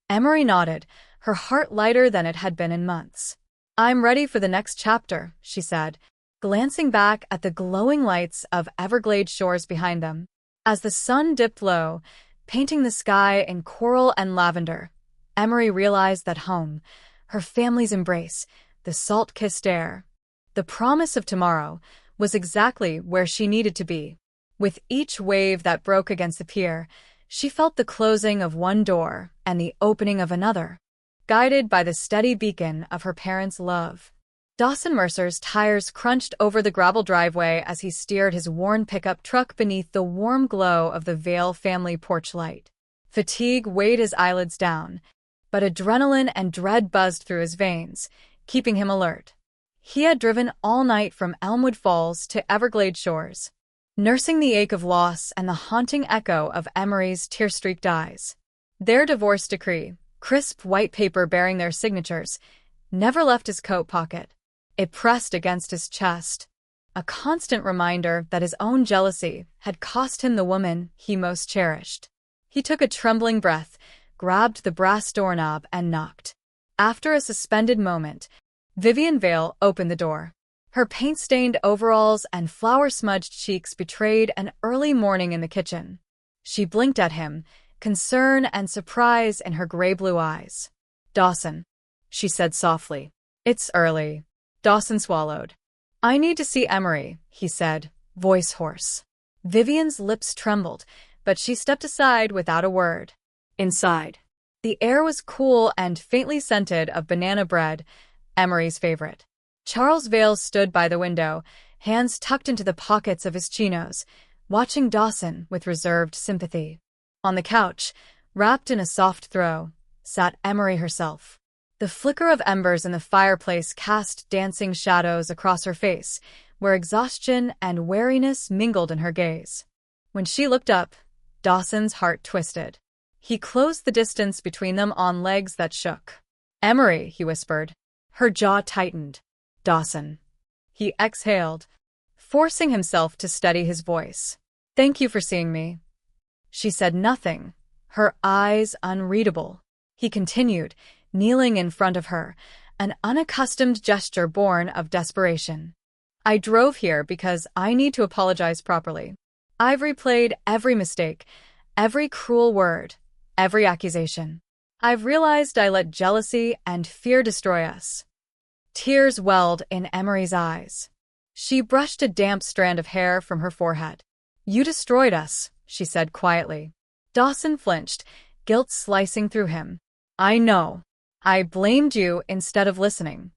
Emory nodded, her heart lighter than it had been in months. "I'm ready for the next chapter," she said, glancing back at the glowing lights of Everglade shores behind them. As the sun dipped low, painting the sky in coral and lavender, Emory realized that home, her family's embrace, the salt-kissed air, the promise of tomorrow, was exactly where she needed to be. With each wave that broke against the pier, she felt the closing of one door and the opening of another, guided by the steady beacon of her parents' love. Dawson Mercer's tires crunched over the gravel driveway as he steered his worn pickup truck beneath the warm glow of the Vale family porch light. Fatigue weighed his eyelids down, but adrenaline and dread buzzed through his veins, keeping him alert. He had driven all night from Elmwood Falls to Everglade shores, nursing the ache of loss and the haunting echo of Emory's tear-streaked eyes. Their divorce decree, crisp white paper bearing their signatures, never left his coat pocket. It pressed against his chest, a constant reminder that his own jealousy had cost him the woman he most cherished. He took a trembling breath, grabbed the brass doorknob, and knocked. After a suspended moment, Vivian Vale opened the door. Her paint-stained overalls and flour-smudged cheeks betrayed an early morning in the kitchen. She blinked at him, concern and surprise in her gray-blue eyes. "Dawson," she said softly. "It's early." Dawson swallowed. "I need to see Emory," he said, voice hoarse. Vivian's lips trembled, but she stepped aside without a word. Inside, the air was cool and faintly scented of banana bread, Emory's favorite. Charles Vale stood by the window, hands tucked into the pockets of his chinos, watching Dawson with reserved sympathy. On the couch, wrapped in a soft throw, sat Emory herself. The flicker of embers in the fireplace cast dancing shadows across her face, where exhaustion and wariness mingled in her gaze. When she looked up, Dawson's heart twisted. He closed the distance between them on legs that shook. "Emory," he whispered. Her jaw tightened. "Dawson." He exhaled, forcing himself to steady his voice. "Thank you for seeing me." She said nothing, her eyes unreadable. He continued, kneeling in front of her, an unaccustomed gesture born of desperation. "I drove here because I need to apologize properly. I've replayed every mistake, every cruel word, every accusation. I've realized I let jealousy and fear destroy us." Tears welled in Emory's eyes. She brushed a damp strand of hair from her forehead. "You destroyed us," she said quietly. Dawson flinched, guilt slicing through him. "I know. I blamed you instead of listening.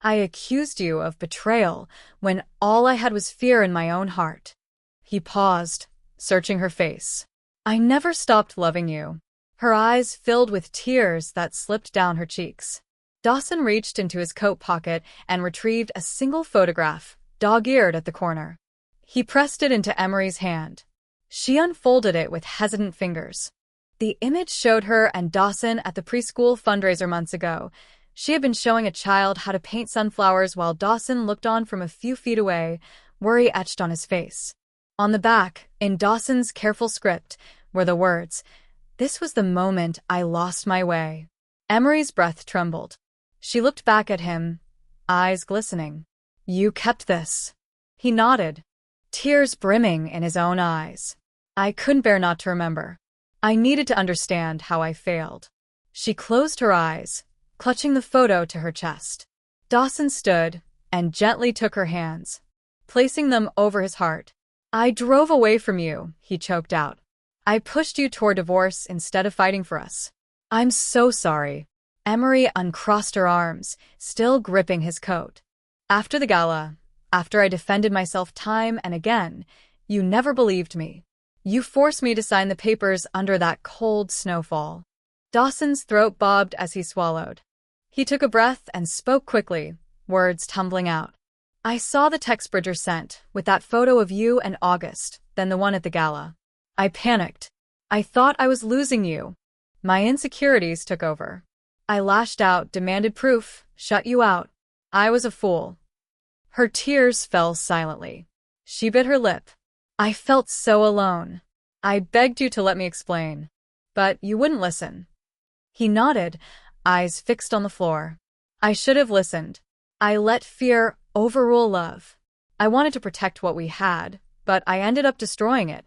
I accused you of betrayal when all I had was fear in my own heart." He paused, searching her face. "I never stopped loving you." Her eyes filled with tears that slipped down her cheeks. Dawson reached into his coat pocket and retrieved a single photograph, dog-eared at the corner. He pressed it into Emory's hand. She unfolded it with hesitant fingers. The image showed her and Dawson at the preschool fundraiser months ago. She had been showing a child how to paint sunflowers while Dawson looked on from a few feet away, worry etched on his face. On the back, in Dawson's careful script, were the words, "This was the moment I lost my way." Emory's breath trembled. She looked back at him, eyes glistening. "You kept this." He nodded, tears brimming in his own eyes. "I couldn't bear not to remember. I needed to understand how I failed." She closed her eyes, clutching the photo to her chest. Dawson stood and gently took her hands, placing them over his heart. "I drove away from you," he choked out. "I pushed you toward divorce instead of fighting for us. I'm so sorry." Emory uncrossed her arms, still gripping his coat. "After the gala, after I defended myself time and again, you never believed me. You forced me to sign the papers under that cold snowfall." Dawson's throat bobbed as he swallowed. He took a breath and spoke quickly, words tumbling out. "I saw the text Bridger sent, with that photo of you and August, then the one at the gala. I panicked. I thought I was losing you. My insecurities took over. I lashed out, demanded proof, shut you out. I was a fool." Her tears fell silently. She bit her lip. "I felt so alone. I begged you to let me explain. But you wouldn't listen." He nodded, eyes fixed on the floor. "I should have listened. I let fear overrule love. I wanted to protect what we had, but I ended up destroying it."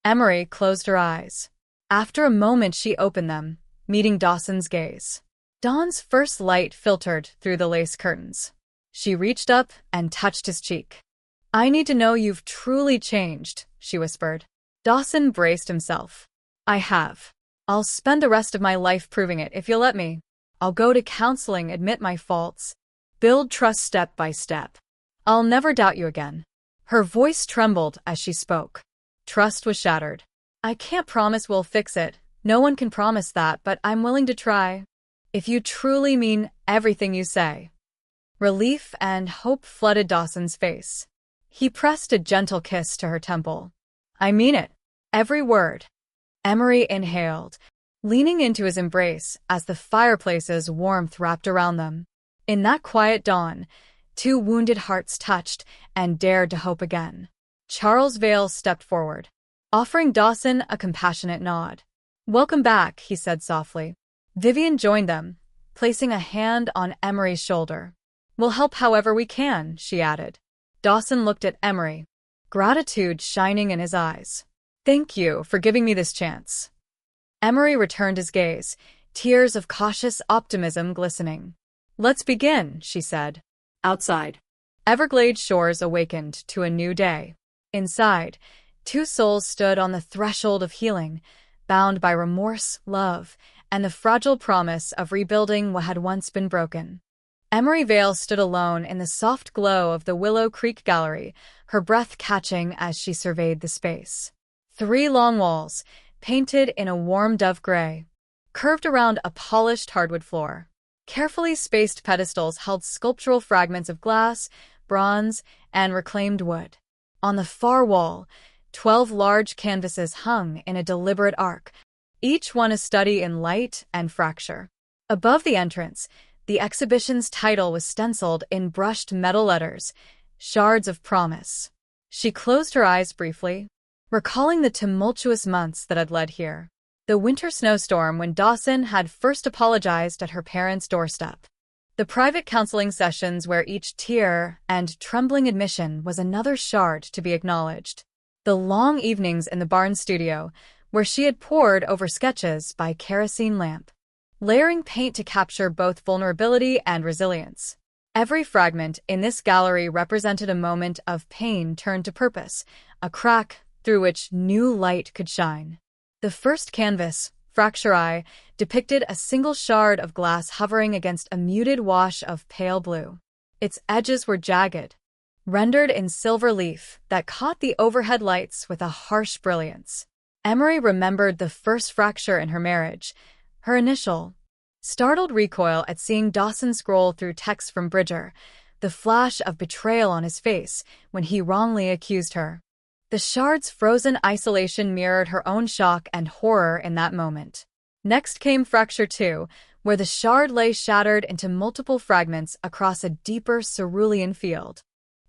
Emory closed her eyes. After a moment she opened them, meeting Dawson's gaze. Dawn's first light filtered through the lace curtains. She reached up and touched his cheek. "I need to know you've truly changed," she whispered. Dawson braced himself. "I have. I'll spend the rest of my life proving it if you'll let me. I'll go to counseling, admit my faults, build trust step by step. I'll never doubt you again." Her voice trembled as she spoke. Trust was shattered. "I can't promise we'll fix it. No one can promise that, but I'm willing to try. If you truly mean everything you say." Relief and hope flooded Dawson's face. He pressed a gentle kiss to her temple. "I mean it. Every word." Emory inhaled, leaning into his embrace as the fireplace's warmth wrapped around them. In that quiet dawn, two wounded hearts touched and dared to hope again. Charles Vale stepped forward, offering Dawson a compassionate nod. "Welcome back," he said softly. Vivian joined them, placing a hand on Emory's shoulder. "We'll help however we can," she added. Dawson looked at Emory, gratitude shining in his eyes. "Thank you for giving me this chance." Emory returned his gaze, tears of cautious optimism glistening. "Let's begin," she said. Outside. Everglade shores awakened to a new day. Inside, two souls stood on the threshold of healing, bound by remorse, love, and the fragile promise of rebuilding what had once been broken. Emory Vale stood alone in the soft glow of the Willow Creek Gallery, her breath catching as she surveyed the space. 3 long walls, painted in a warm dove gray, curved around a polished hardwood floor. Carefully spaced pedestals held sculptural fragments of glass, bronze, and reclaimed wood. On the far wall, 12 large canvases hung in a deliberate arc, each one a study in light and fracture. Above the entrance, the exhibition's title was stenciled in brushed metal letters, Shards of promise. She closed her eyes briefly, recalling the tumultuous months that had led here. The winter snowstorm when Dawson had first apologized at her parents' doorstep. The private counseling sessions where each tear and trembling admission was another shard to be acknowledged. The long evenings in the barn studio, where she had pored over sketches by kerosene lamp, layering paint to capture both vulnerability and resilience. Every fragment in this gallery represented a moment of pain turned to purpose, a crack through which new light could shine. The first canvas, Fracture Eye, depicted a single shard of glass hovering against a muted wash of pale blue. Its edges were jagged, rendered in silver leaf that caught the overhead lights with a harsh brilliance. Emory remembered the first fracture in her marriage, her initial, startled recoil at seeing Dawson scroll through texts from Bridger, the flash of betrayal on his face when he wrongly accused her. The shard's frozen isolation mirrored her own shock and horror in that moment. Next came Fracture 2, where the shard lay shattered into multiple fragments across a deeper cerulean field.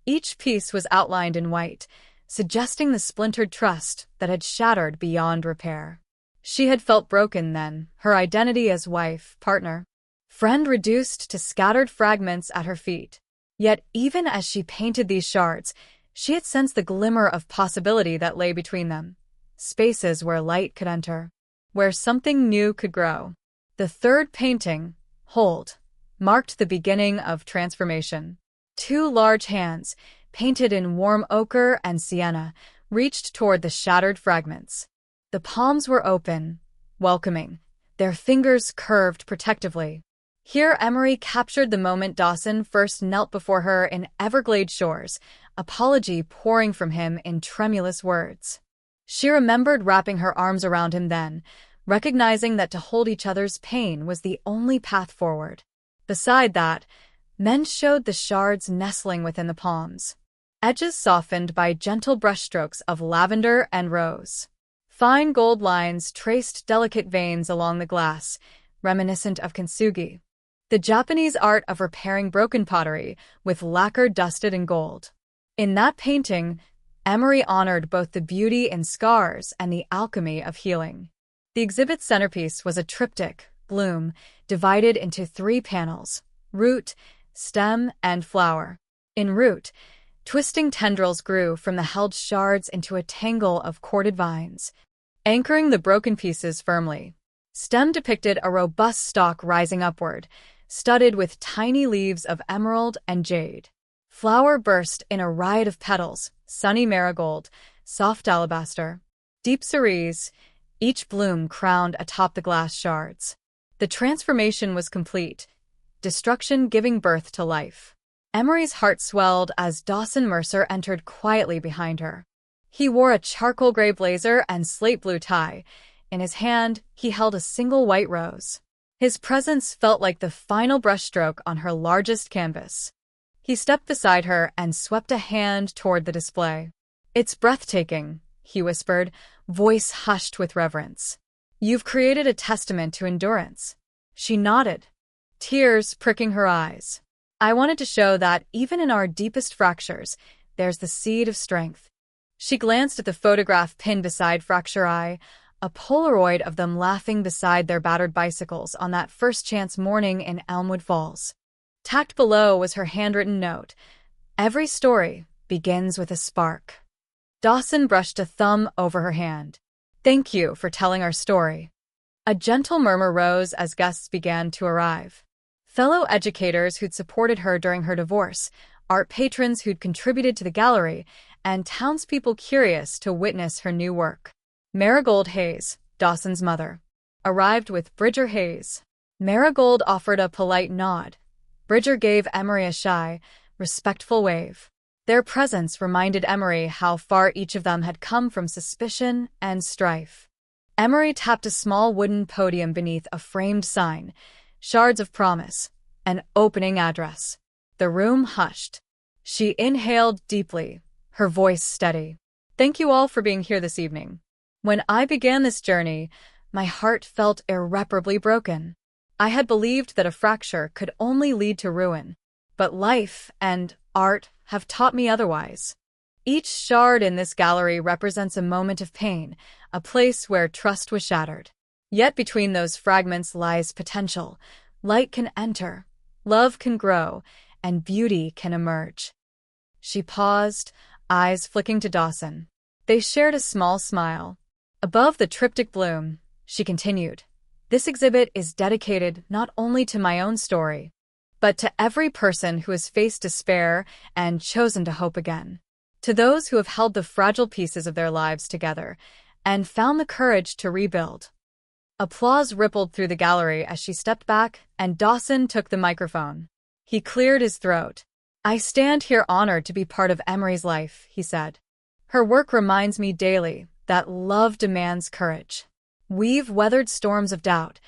Each piece was outlined in white, suggesting the splintered trust that had shattered beyond repair. She had felt broken then, her identity as wife, partner, friend reduced to scattered fragments at her feet. Yet even as she painted these shards, she had sensed the glimmer of possibility that lay between them, spaces where light could enter, where something new could grow. The third painting, Hold, marked the beginning of transformation. Two large hands, painted in warm ochre and sienna, reached toward the shattered fragments. The palms were open, welcoming, their fingers curved protectively. Here Emory captured the moment Dawson first knelt before her in Everglade shores, apology pouring from him in tremulous words. She remembered wrapping her arms around him then, recognizing that to hold each other's pain was the only path forward. Beside that, mends showed the shards nestling within the palms, edges softened by gentle brushstrokes of lavender and rose. Fine gold lines traced delicate veins along the glass, reminiscent of kintsugi, the Japanese art of repairing broken pottery with lacquer dusted in gold. In that painting, Emory honored both the beauty in scars and the alchemy of healing. The exhibit's centerpiece was a triptych, Bloom, divided into 3 panels: root, stem, and flower. In root, twisting tendrils grew from the held shards into a tangle of corded vines, anchoring the broken pieces firmly. Stem depicted a robust stalk rising upward, studded with tiny leaves of emerald and jade. Flower burst in a riot of petals, sunny marigold, soft alabaster, deep cerise, each bloom crowned atop the glass shards. The transformation was complete, destruction giving birth to life. Emory's heart swelled as Dawson Mercer entered quietly behind her. He wore a charcoal gray blazer and slate blue tie. In his hand, he held a single white rose. His presence felt like the final brushstroke on her largest canvas. He stepped beside her and swept a hand toward the display. "It's breathtaking," he whispered, voice hushed with reverence. "You've created a testament to endurance." She nodded, tears pricking her eyes. "I wanted to show that even in our deepest fractures, there's the seed of strength." She glanced at the photograph pinned beside Fracture Eye, a Polaroid of them laughing beside their battered bicycles on that first chance morning in Elmwood Falls. Tacked below was her handwritten note: "Every story begins with a spark." Dawson brushed a thumb over her hand. "Thank you for telling our story." A gentle murmur rose as guests began to arrive. Fellow educators who'd supported her during her divorce, art patrons who'd contributed to the gallery, and townspeople curious to witness her new work. Marigold Hayes, Dawson's mother, arrived with Bridger Hayes. Marigold offered a polite nod. Bridger gave Emory a shy, respectful wave. Their presence reminded Emory how far each of them had come from suspicion and strife. Emory tapped a small wooden podium beneath a framed sign, "Shards of Promise," an opening address. The room hushed. She inhaled deeply, her voice steady. "Thank you all for being here this evening. When I began this journey, my heart felt irreparably broken. I had believed that a fracture could only lead to ruin, but life and art have taught me otherwise. Each shard in this gallery represents a moment of pain, a place where trust was shattered. Yet between those fragments lies potential. Light can enter, love can grow, and beauty can emerge. She paused, eyes flicking to Dawson. They shared a small smile. Above the triptych bloom, she continued, "This exhibit is dedicated not only to my own story, but to every person who has faced despair and chosen to hope again. To those who have held the fragile pieces of their lives together and found the courage to rebuild." Applause rippled through the gallery as she stepped back and Dawson took the microphone. He cleared his throat. "I stand here honored to be part of Emory's life," he said. "Her work reminds me daily that love demands courage. We've weathered storms of doubt,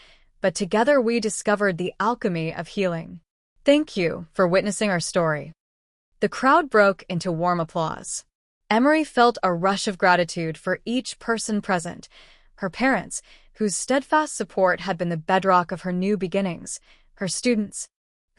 but together we discovered the alchemy of healing. Thank you for witnessing our story." The crowd broke into warm applause. Emory felt a rush of gratitude for each person present: her parents, whose steadfast support had been the bedrock of her new beginnings; her students,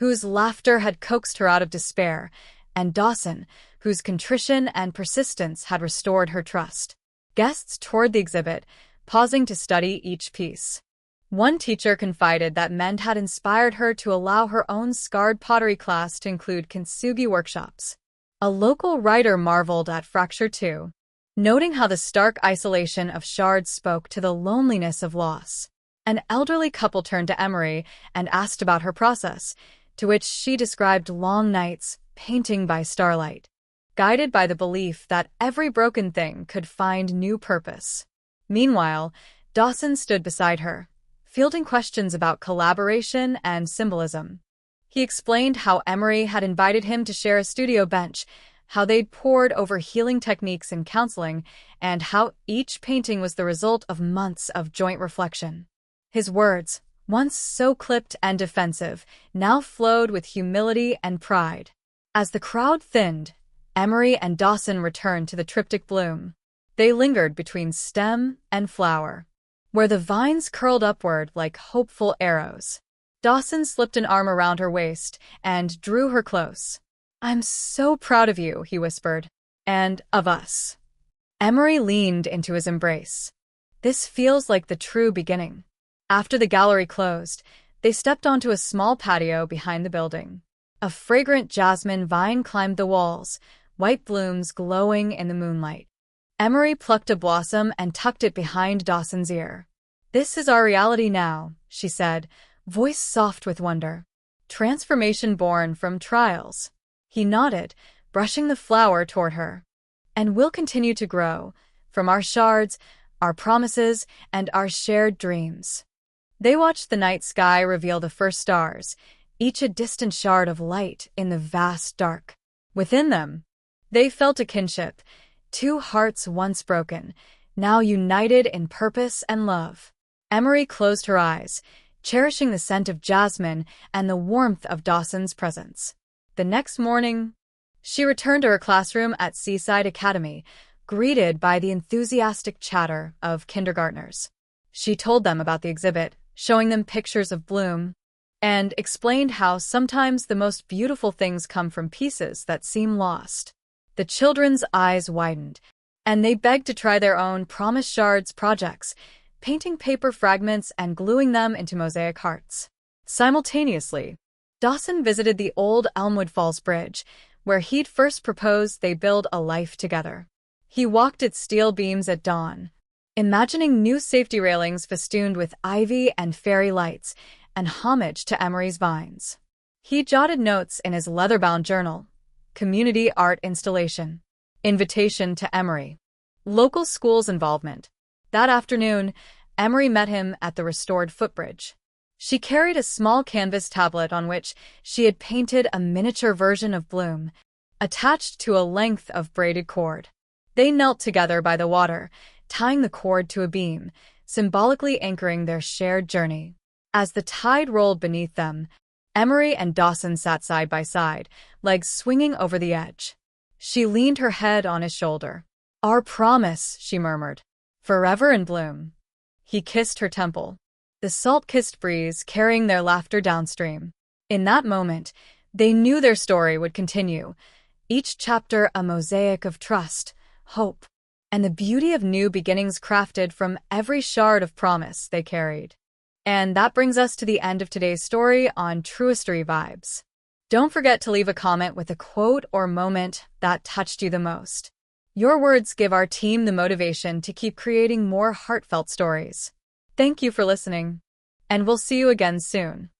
whose laughter had coaxed her out of despair; and Dawson, whose contrition and persistence had restored her trust. Guests toured the exhibit, pausing to study each piece. One teacher confided that mend had inspired her to allow her own scarred pottery class to include kintsugi workshops. A local writer marveled at fracture too, noting how the stark isolation of shards spoke to the loneliness of loss. An elderly couple turned to Emory and asked about her process, to which she described long nights, painting by starlight, guided by the belief that every broken thing could find new purpose. Meanwhile, Dawson stood beside her, fielding questions about collaboration and symbolism. He explained how Emory had invited him to share a studio bench, how they'd pored over healing techniques in counseling, and how each painting was the result of months of joint reflection. His words, once so clipped and defensive, now flowed with humility and pride. As the crowd thinned, Emory and Dawson returned to the triptych bloom. They lingered between stem and flower, where the vines curled upward like hopeful arrows. Dawson slipped an arm around her waist and drew her close. "I'm so proud of you," he whispered, "and of us." Emory leaned into his embrace. "This feels like the true beginning." After the gallery closed, they stepped onto a small patio behind the building. A fragrant jasmine vine climbed the walls, white blooms glowing in the moonlight. Emory plucked a blossom and tucked it behind Dawson's ear. "This is our reality now," she said, voice soft with wonder. "Transformation born from trials." He nodded, brushing the flower toward her. "And we'll continue to grow, from our shards, our promises, and our shared dreams." They watched the night sky reveal the first stars, each a distant shard of light in the vast dark. Within them, they felt a kinship, two hearts once broken, now united in purpose and love. Emory closed her eyes, cherishing the scent of jasmine and the warmth of Dawson's presence. The next morning, she returned to her classroom at Seaside Academy, greeted by the enthusiastic chatter of kindergartners. She told them about the exhibit, showing them pictures of bloom, and explained how sometimes the most beautiful things come from pieces that seem lost. The children's eyes widened, and they begged to try their own Promise Shards projects, painting paper fragments and gluing them into mosaic hearts. Simultaneously, Dawson visited the old Elmwood Falls bridge, where he'd first proposed they build a life together. He walked its steel beams at dawn, imagining new safety railings festooned with ivy and fairy lights, and homage to Emory's vines. He jotted notes in his leather-bound journal: community art installation, invitation to Emory, local schools involvement. That afternoon, Emory met him at the restored footbridge. She carried a small canvas tablet on which she had painted a miniature version of Bloom, attached to a length of braided cord. They knelt together by the water, tying the cord to a beam, symbolically anchoring their shared journey. As the tide rolled beneath them, Emory and Dawson sat side by side, legs swinging over the edge. She leaned her head on his shoulder. "Our promise," she murmured. "Forever in bloom." He kissed her temple, the salt-kissed breeze carrying their laughter downstream. In that moment, They knew their story would continue, each chapter a mosaic of trust, hope, and the beauty of new beginnings crafted from every shard of promise they carried. And that brings us to the end of today's story on Truistery Vibes. Don't forget to leave a comment with a quote or moment that touched you the most. Your words give our team the motivation to keep creating more heartfelt stories. Thank you for listening, and we'll see you again soon.